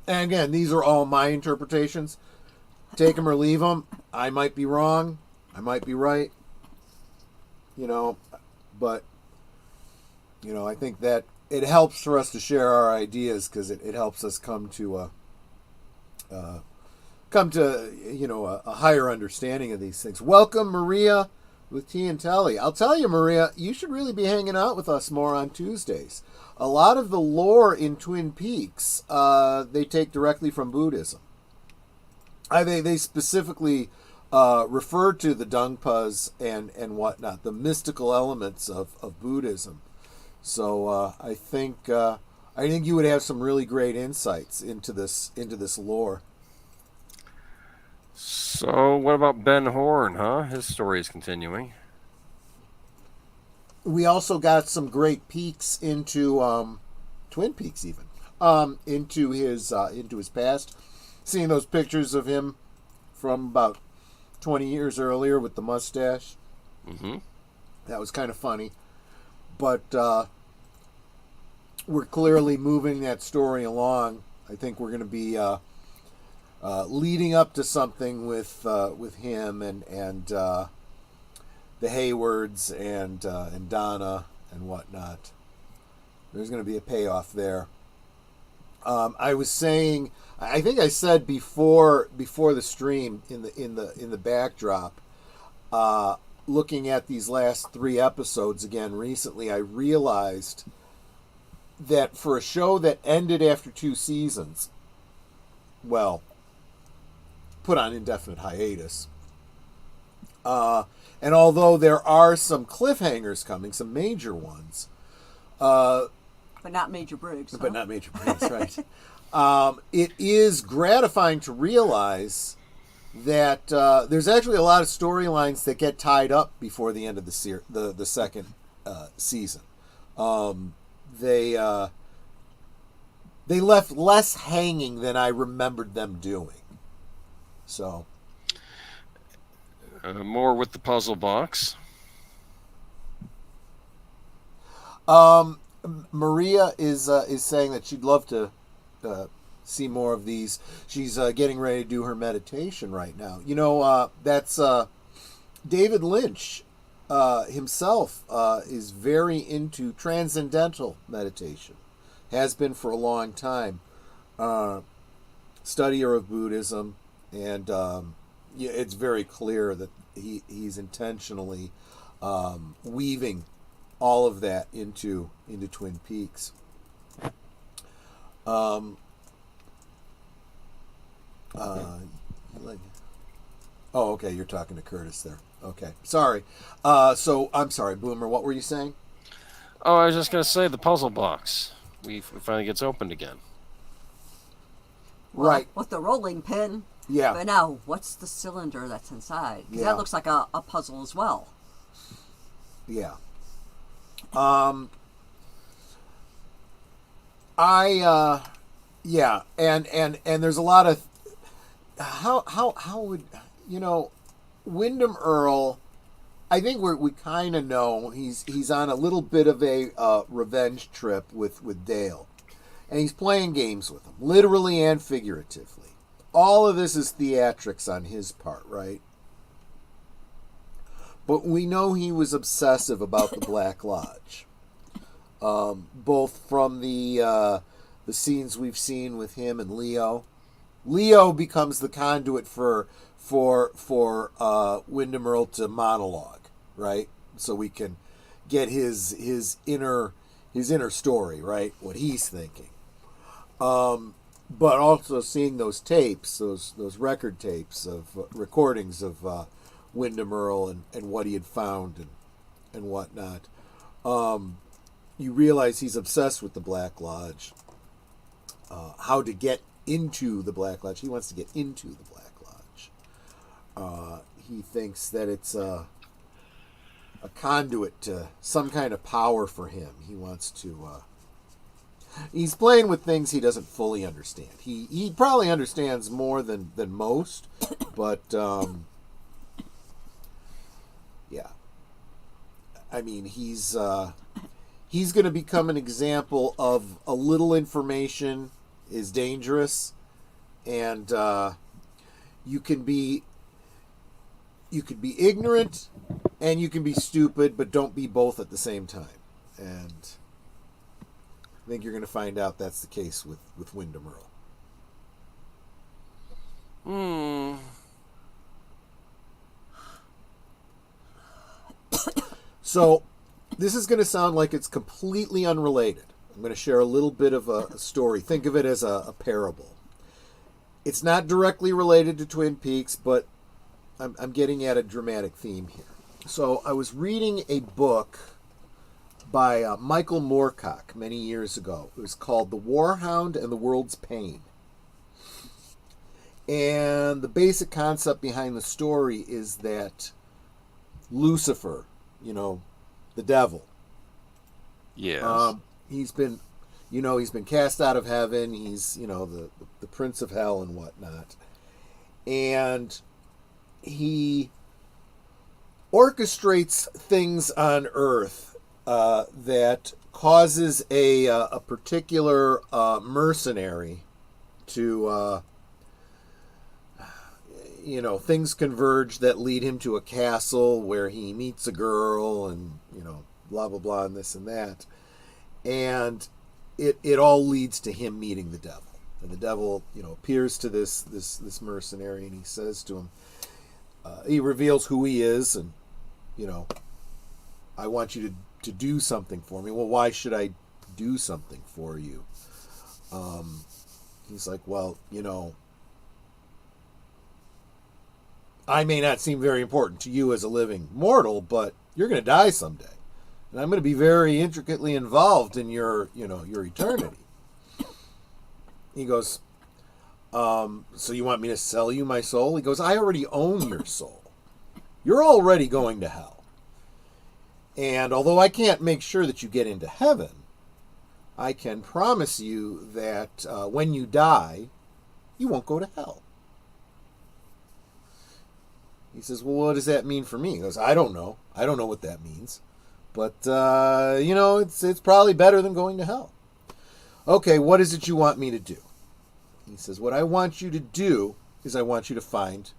And again, these are all my interpretations. Take them or leave them. I might be wrong. I might be right. You know, but, you know, I think that it helps for us to share our ideas because it helps us come to a higher understanding of these things. Welcome, Maria, with Tea and Telly. I'll tell you, Maria, you should really be hanging out with us more on Tuesdays. A lot of the lore in Twin Peaks, they take directly from Buddhism. They specifically refer to the Dungpas and whatnot, the mystical elements of Buddhism. So I think you would have some really great insights into this lore. So what about Ben Horn, huh? His story is continuing. We also got some great peeks into Twin Peaks, even into his past. Seeing those pictures of him from about 20 years earlier with the mustache. Mm-hmm. That was kind of funny. But we're clearly moving that story along. I think we're going to be leading up to something with him and the Haywards and Donna and whatnot. There's going to be a payoff there. I was saying, I think I said before the stream in the backdrop, looking at these last 3 episodes again recently, I realized that for a show that ended after 2 seasons, well, put on indefinite hiatus, and although there are some cliffhangers coming, some major ones, but not Major Briggs. But not Major Briggs, right. It is gratifying to realize that there's actually a lot of storylines that get tied up before the end of the second season. They left less hanging than I remembered them doing. So More with the puzzle box. Maria is saying that she'd love to see more of these. She's getting ready to do her meditation right now. You know, that's David Lynch himself is very into transcendental meditation, has been for a long time, studier of Buddhism, and it's very clear that he's intentionally weaving all of that into Twin Peaks. Oh, okay, you're talking to Curtis there. Okay, sorry. So I'm sorry, Boomer. What were you saying? Oh, I was just gonna say the puzzle box. We finally gets opened again. Well, Right. with the rolling pin. Yeah. But now, what's the cylinder that's inside? Because Yeah. that looks like a puzzle as well. Yeah. Yeah, and there's a lot of how would Wyndham Earl. I think we kind of know he's on a little bit of a revenge trip with Dale, and he's playing games with him, literally and figuratively. All of this is theatrics on his part, right? But we know he was obsessive about the Black Lodge, both from the scenes we've seen with him and Leo. Leo becomes the conduit for Wyndham Earl to monologue, right? So we can get his inner story, right? What he's thinking. But also seeing those tapes, those record tapes of recordings of Wyndham Earl and what he had found and whatnot. You realize he's obsessed with the Black Lodge. How to get into the Black Lodge. He wants to get into the Black Lodge. He thinks that it's a conduit to some kind of power for him. He wants to... he's playing with things he doesn't fully understand. He probably understands more than most, but... yeah. I mean, he's going to become an example of a little information is dangerous, and you could be ignorant and you can be stupid, but don't be both at the same time. And I think you're going to find out that's the case with Wyndham Earl. So this is going to sound like it's completely unrelated. I'm going to share a little bit of a story. Think of it as a parable. It's not directly related to Twin Peaks, but I'm getting at a dramatic theme here. So I was reading a book by Michael Moorcock many years ago. It was called The Warhound and the World's Pain. And the basic concept behind the story is that Lucifer, the devil. Yes. He's been cast out of heaven. He's, the prince of hell and whatnot. And he orchestrates things on earth that causes a particular mercenary to, things converge that lead him to a castle where he meets a girl and, blah, blah, blah, and this and that. And it all leads to him meeting the devil. And the devil, appears to this mercenary, and he says to him, he reveals who he is, and, I want you to do something for me. Well, why should I do something for you? He's like, well, I may not seem very important to you as a living mortal, but you're going to die someday. And I'm going to be very intricately involved in your eternity. He goes, so you want me to sell you my soul? He goes, I already own your soul. You're already going to hell. And although I can't make sure that you get into heaven, I can promise you that when you die, you won't go to hell. He says, well, what does that mean for me? He goes, I don't know. I don't know what that means. But, it's probably better than going to hell. Okay, what is it you want me to do? He says, what I want you to do is I want you to find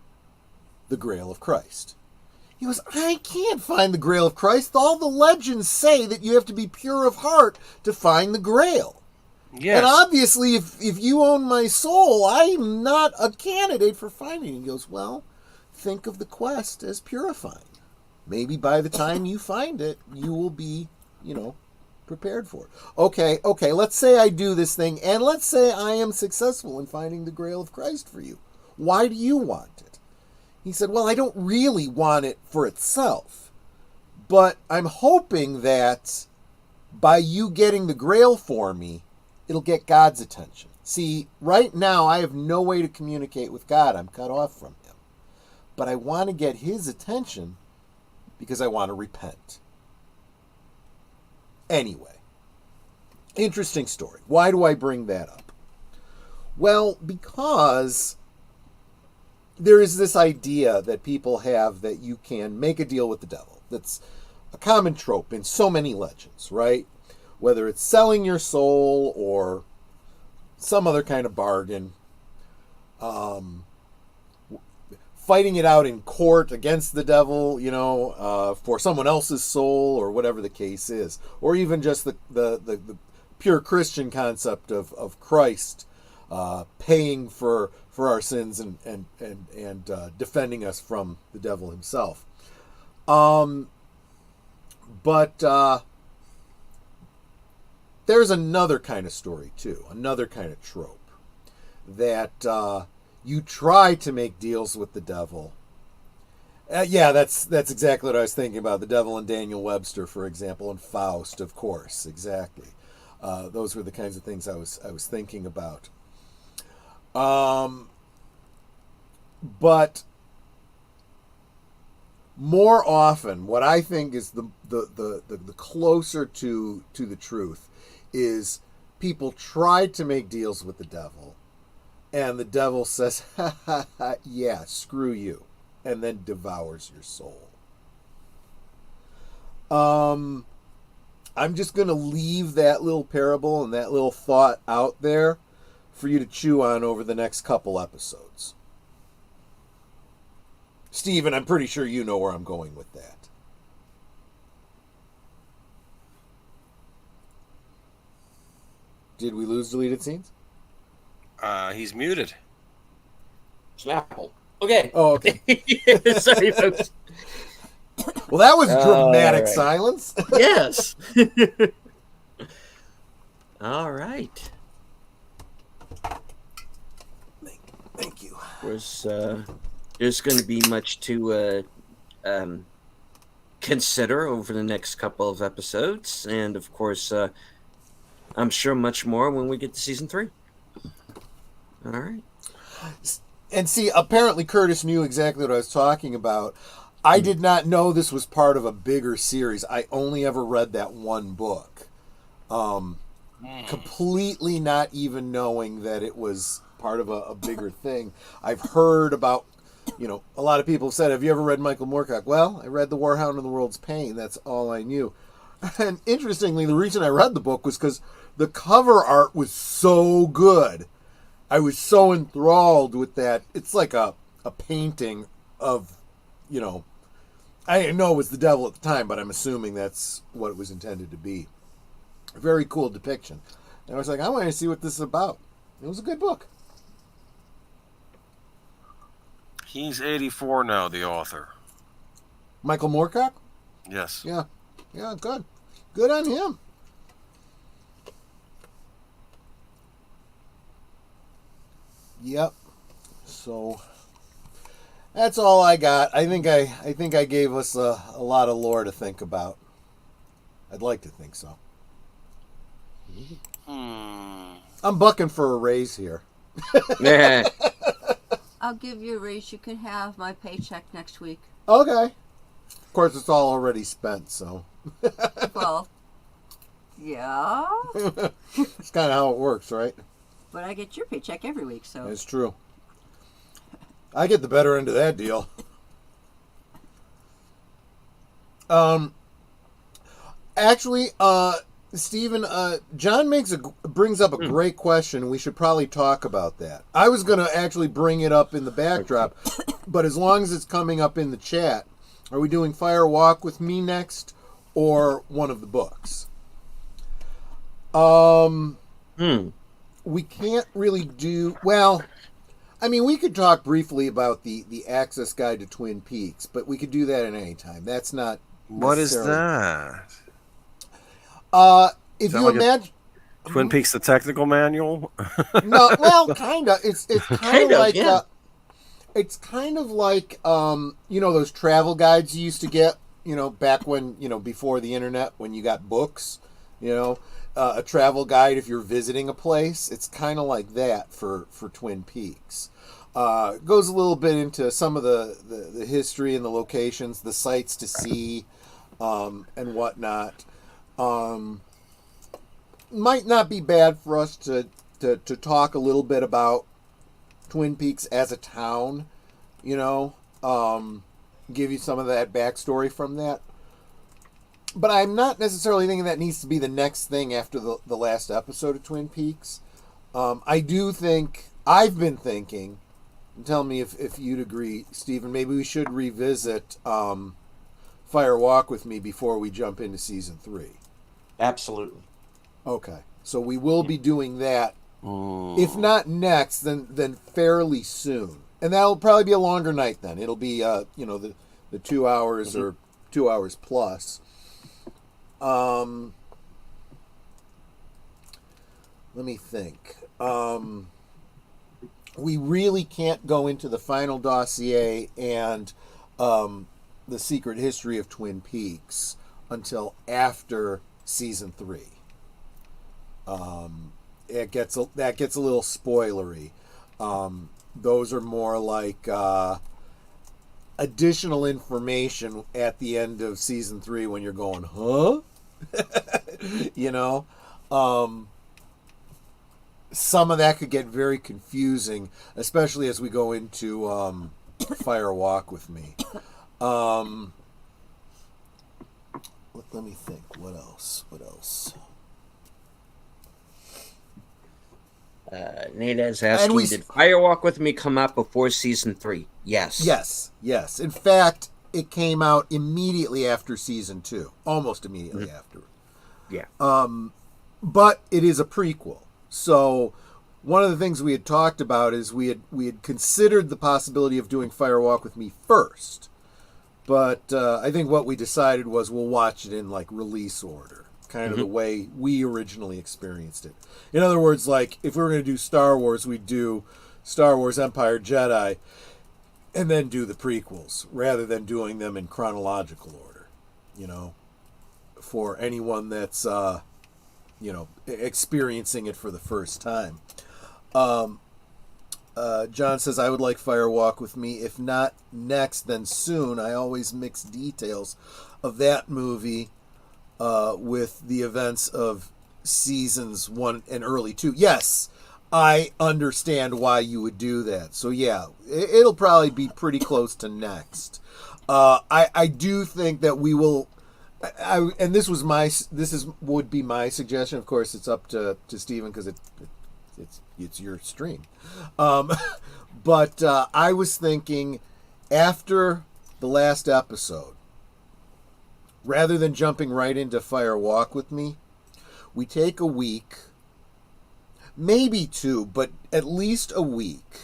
the Grail of Christ. He goes, I can't find the Grail of Christ. All the legends say that you have to be pure of heart to find the Grail. Yes. And obviously, if you own my soul, I'm not a candidate for finding it. He goes, well, think of the quest as purifying. Maybe by the time you find it, you will be, prepared for it. Okay, let's say I do this thing, and let's say I am successful in finding the Grail of Christ for you. Why do you want it? He said, well, I don't really want it for itself, but I'm hoping that by you getting the Grail for me, it'll get God's attention. See, right now I have no way to communicate with God. I'm cut off from him. But I want to get his attention because I want to repent. Anyway, interesting story. Why do I bring that up? Well, because there is this idea that people have that you can make a deal with the devil. That's a common trope in so many legends, right? Whether it's selling your soul or some other kind of bargain, fighting it out in court against the devil, for someone else's soul or whatever the case is, or even just the pure Christian concept of Christ paying for our sins and defending us from the devil himself. But there's another kind of story too, another kind of trope that you try to make deals with the devil. That's exactly what I was thinking about. The devil and Daniel Webster, for example, and Faust, of course, exactly. Those were the kinds of things I was thinking about. But more often, what I think is the closer to the truth is people try to make deals with the devil, and the devil says, ha, ha, ha, yeah, screw you, and then devours your soul. I'm just going to leave that little parable and that little thought out there for you to chew on over the next couple episodes. Stephen, I'm pretty sure you know where I'm going with that. Did we lose deleted scenes? He's muted. Snapple. Okay. Oh, okay. Sorry, folks. Well, that was dramatic right. silence. Yes. All right. Thank you. There's going to be much to consider over the next couple of episodes, and of course, I'm sure much more when we get to season 3. All right. And see, apparently Curtis knew exactly what I was talking about. I did not know this was part of a bigger series. I only ever read that one book. Completely not even knowing that it was part of a bigger thing. I've heard about, a lot of people have said, have you ever read Michael Moorcock? Well, I read The Warhound and the World's Pain. That's all I knew. And interestingly, the reason I read the book was because the cover art was so good. I was so enthralled with that. It's like a painting of, I didn't know it was the devil at the time, but I'm assuming that's what it was intended to be. A very cool depiction. And I was like, I want to see what this is about. It was a good book. He's 84 now, the author. Michael Moorcock? Yes. Yeah, good. Good on him. Yep. So that's all I got. I think I gave us a lot of lore to think about. I'd like to think so. I'm bucking for a raise here. Yeah. I'll give you a raise. You can have my paycheck next week. Okay. Of course, it's all already spent, so. Well, yeah. It's kind of how it works, right? But I get your paycheck every week, so. That's true. I get the better end of that deal. Actually, Stephen, John brings up a great question. We should probably talk about that. I was going to actually bring it up in the backdrop, but as long as it's coming up in the chat, Are we doing Fire Walk with Me next, or one of the books? We can't really do well. I mean, we could talk briefly about the Access Guide to Twin Peaks, but we could do that at any time. That's not What is necessarily- that? If Sound you like imagine Twin Peaks, the technical manual? no, well, kind of. It's kind of like yeah. it's kind of like those travel guides you used to get, back when, before the internet, when you got books, a travel guide if you're visiting a place. It's kind of like that for Twin Peaks. It goes a little bit into some of the history and the locations, the sights to see, and whatnot. Might not be bad for us to talk a little bit about Twin Peaks as a town, give you some of that backstory from that. But I'm not necessarily thinking that needs to be the next thing after the last episode of Twin Peaks. I do think, I've been thinking, and tell me if you'd agree, Stephen, maybe we should revisit Fire Walk with Me before we jump into season 3. Absolutely. Okay, so we will be doing that. If not next, then fairly soon, and that'll probably be a longer night. Then it'll be the 2 hours or 2 hours plus. Let me think. We really can't go into the final dossier and the secret history of Twin Peaks until after season 3. That gets a little spoilery. Those are more like additional information at the end of season 3 when you're going, huh? Some of that could get very confusing, especially as we go into Fire Walk with Me. Let me think. What else? Nate is asking, did Fire Walk with Me come out before season 3? Yes. Yes. In fact, it came out immediately after season 2. Almost immediately after. Yeah. But it is a prequel. So one of the things we had talked about is we had considered the possibility of doing Fire Walk with Me first. But I think what we decided was we'll watch it in like release order, kind of the way we originally experienced it. In other words, like if we were going to do Star Wars, we'd do Star Wars Empire Jedi and then do the prequels rather than doing them in chronological order, for anyone that's, experiencing it for the first time. John says, I would like Fire Walk with Me. If not next, then soon. I always mix details of that movie with the events of seasons 1 and early 2. Yes, I understand why you would do that. So yeah, it'll probably be pretty close to next. I do think that we will. And this would be my suggestion. Of course, it's up to Stephen because it's your stream. But I was thinking after the last episode, rather than jumping right into Fire Walk with Me, we take a week, maybe 2, but at least a week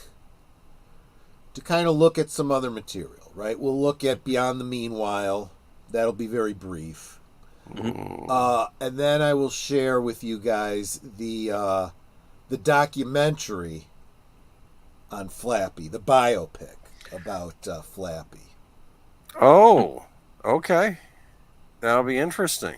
to kind of look at some other material, right? We'll look at Beyond the Meanwhile. That'll be very brief. And then I will share with you guys the documentary on Flappy, the biopic about Flappy. Oh, okay. That'll be interesting.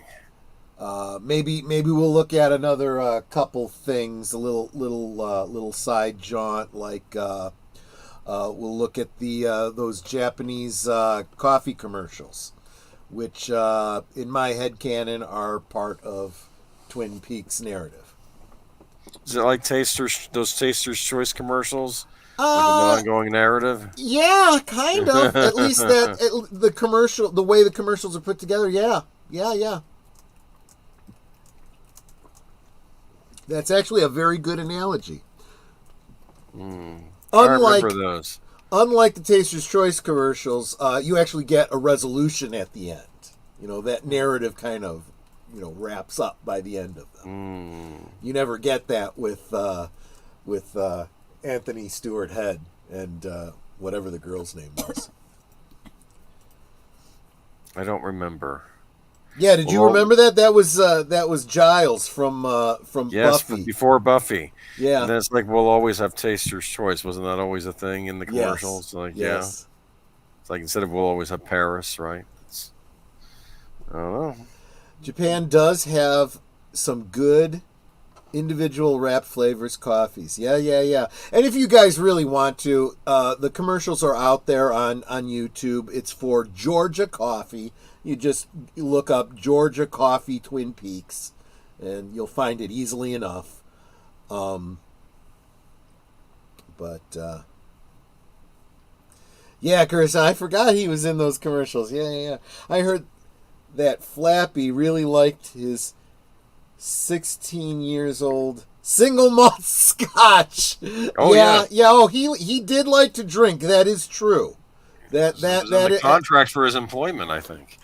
Maybe we'll look at another couple things, a little side jaunt, like we'll look at those Japanese coffee commercials, which in my headcanon are part of Twin Peaks narrative. Is it like those Taster's Choice commercials? Like an ongoing narrative? Yeah, kind of. At least the commercial, the way the commercials are put together, yeah. That's actually a very good analogy. I remember those. unlike the Taster's Choice commercials, you actually get a resolution at the end. You know, that narrative kind of, wraps up by the end of them. You never get that with Anthony Stewart Head and whatever the girl's name was. I don't remember. Yeah, did you remember that? That was Giles from Buffy. Before Buffy. Yeah. And then it's like, we'll always have Taster's Choice. Wasn't that always a thing in the commercials? Yes. Like, yes. It's like, instead of we'll always have Paris, right? I don't know. Japan does have some good individual wrap flavors coffees. Yeah. And if you guys really want to, the commercials are out there on YouTube. It's for Georgia Coffee. You just look up Georgia Coffee Twin Peaks, and you'll find it easily enough. Yeah, Chris, I forgot he was in those commercials. Yeah. I heard that Flappy really liked his 16 years old single malt scotch. Oh yeah. Oh, he did like to drink. That is true. That the contract for his employment, I think.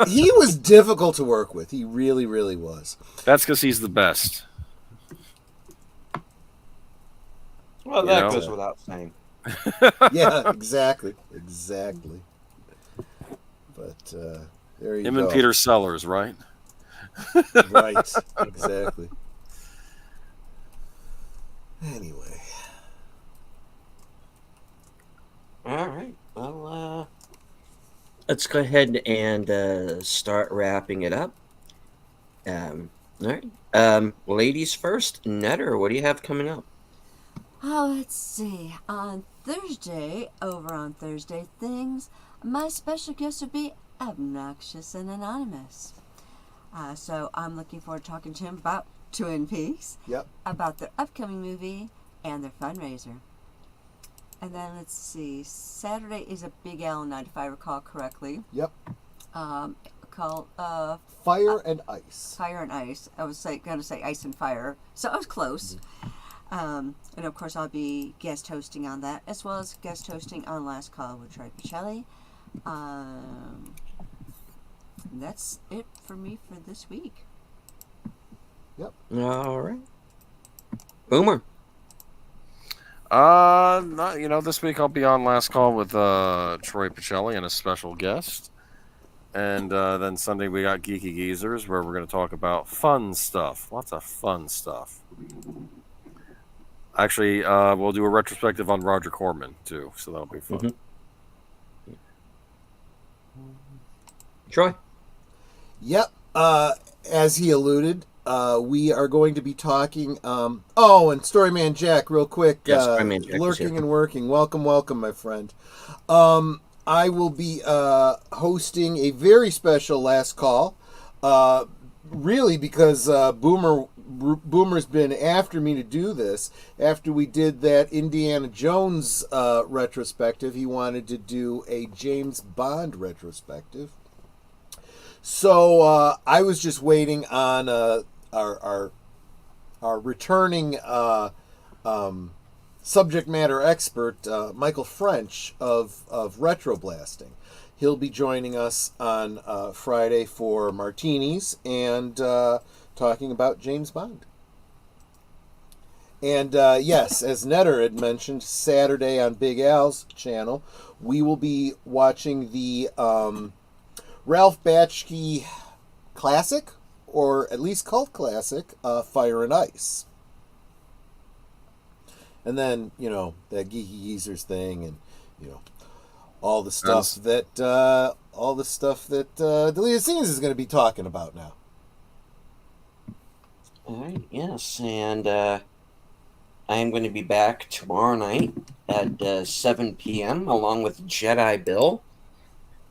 He was difficult to work with. He really, really was. That's because he's the best. Well, that goes without saying. Yeah, exactly. But there you go. Him and Peter Sellers, right? Right, exactly. Anyway. All right. Well, let's go ahead and start wrapping it up. All right. Ladies first. Netter, what do you have coming up? Oh, let's see. On Thursday, over on Thursday Things, my special guest would be Obnoxious and Anonymous. So I'm looking forward to talking to him about Twin Peaks, about their upcoming movie, and their fundraiser. And then let's see. Saturday is a Big L night, if I recall correctly. Yep. Called Fire and Ice. Fire and Ice. I was going to say Ice and Fire, so I was close. And of course, I'll be guest hosting on that, as well as guest hosting on Last Call with Troy Pichelli. That's it for me for this week. Yep. All right. Boomer. This week I'll be on Last Call with Troy Pichelli and a special guest. And then Sunday we got Geeky Geezers, where we're going to talk about fun stuff. Lots of fun stuff. Actually, we'll do a retrospective on Roger Corman, too, so that'll be fun. Mm-hmm. Troy? Yep. As he alluded, we are going to be talking... and Storyman Jack, real quick. Yes, Storyman Jack lurking and working. Welcome, my friend. I will be hosting a very special Last Call. Really, because Boomer's been after me to do this. After we did that Indiana Jones retrospective, he wanted to do a James Bond retrospective. So I was just waiting on our returning subject matter expert, Michael French of Retroblasting. He'll be joining us on Friday for martinis and talking about James Bond. And yes, as Netter had mentioned, Saturday on Big Al's channel, we will be watching the Ralph Bakshi classic, or at least cult classic, Fire and Ice. And then, that Geeky Geezers thing, and, all the stuff that Deleted Scenes is going to be talking about now. All right, yes, and I am going to be back tomorrow night at 7 p.m. along with Jedi Bill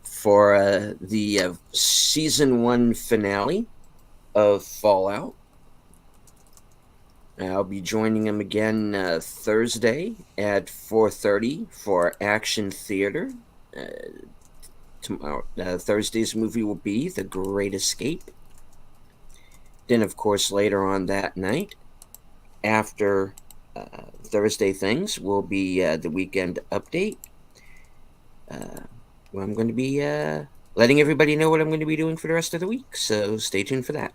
for the Season 1 finale of Fallout. I'll be joining him again Thursday at 4:30 for Action Theater. Tomorrow, Thursday's movie will be The Great Escape. Then, of course, later on that night, after Thursday things will be the weekend update. Where I'm going to be letting everybody know what I'm going to be doing for the rest of the week. So stay tuned for that.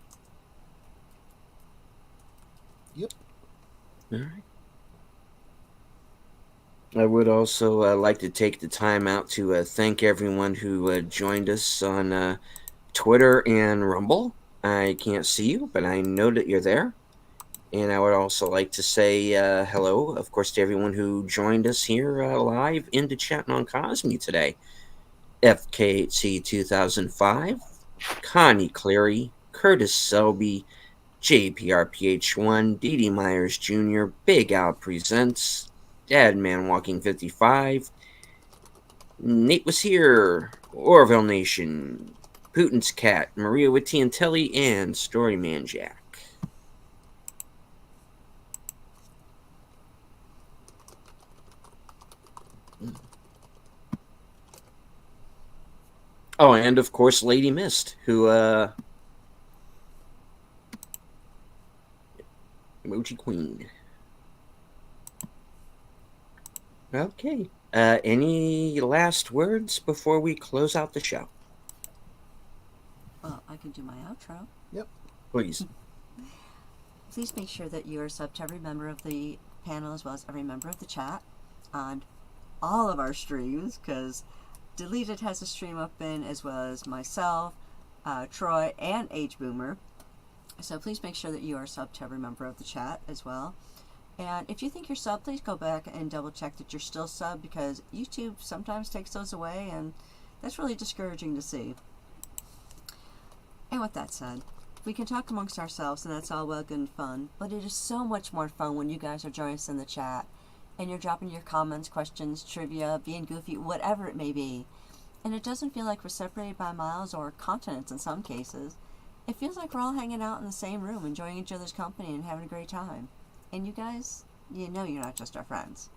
Yep. All right. I would also like to take the time out to thank everyone who joined us on Twitter and Rumble. I can't see you, but I know that you're there. And I would also like to say hello, of course, to everyone who joined us here live into Chatting on Cosme today. FKHC 2005, Connie Cleary, Curtis Selby, JPRPH1, Dee Dee Myers Jr., Big Al Presents, Dadman Walking 55, Nate was here, Orville Nation, Putin's Cat, Maria Wittiantelli, and Storyman Jack. Oh, and of course, Lady Mist, who, Emoji Queen. Okay. Any last words before we close out the show? Well, I can do my outro. Yep. Please. Please make sure that you are sub to every member of the panel as well as every member of the chat on all of our streams, because Deleted has a stream open as well as myself, Troy, and Age Boomer. So please make sure that you are sub to every member of the chat as well. And if you think you're sub, please go back and double check that you're still sub, because YouTube sometimes takes those away, and that's really discouraging to see. And with that said, we can talk amongst ourselves, and that's all well good and fun, but it is so much more fun when you guys are joining us in the chat, and you're dropping your comments, questions, trivia, being goofy, whatever it may be. And it doesn't feel like we're separated by miles or continents in some cases. It feels like we're all hanging out in the same room, enjoying each other's company and having a great time. And you guys, you know you're not just our friends.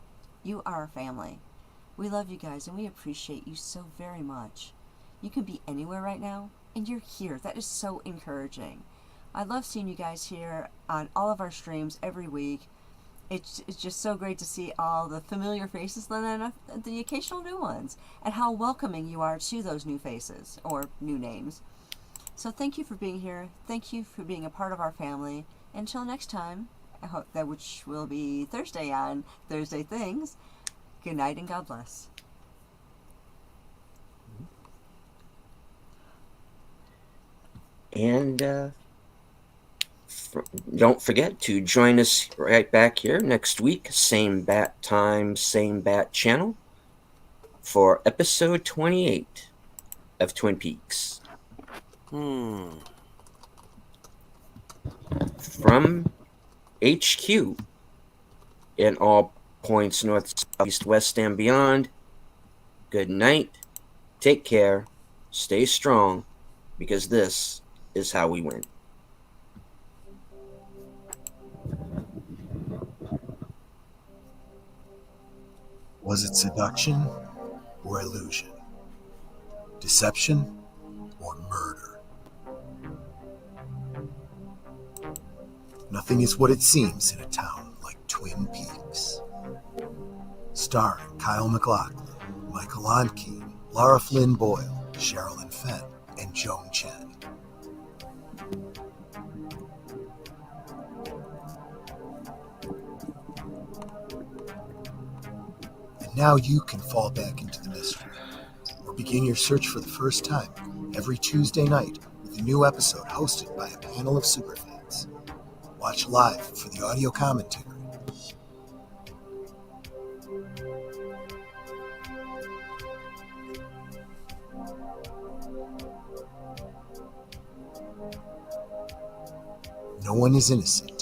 You are our family. We love you guys, and we appreciate you so very much. You can be anywhere right now, and you're here. That is so encouraging. I love seeing you guys here on all of our streams every week. It's just so great to see all the familiar faces and then the occasional new ones, and how welcoming you are to those new faces or new names. So thank you for being here. Thank you for being a part of our family. Until next time, I hope that, which will be Thursday on Thursday Things. Good night and God bless. And don't forget to join us right back here next week, same bat time, same bat channel, for episode 28 of Twin Peaks. From HQ in all points north, south, east, west, and beyond, good night, take care, stay strong, because this is how we win. Was it seduction or illusion? Deception or murder? Nothing is what it seems in a town like Twin Peaks. Starring Kyle MacLachlan, Michael Onkeen, Laura Flynn Boyle, Sherilyn Fenn, and Joan Chen. And now you can fall back into the mystery, or begin your search for the first time every Tuesday night with a new episode hosted by a panel of superfans. Watch live for the audio commentary. No one is innocent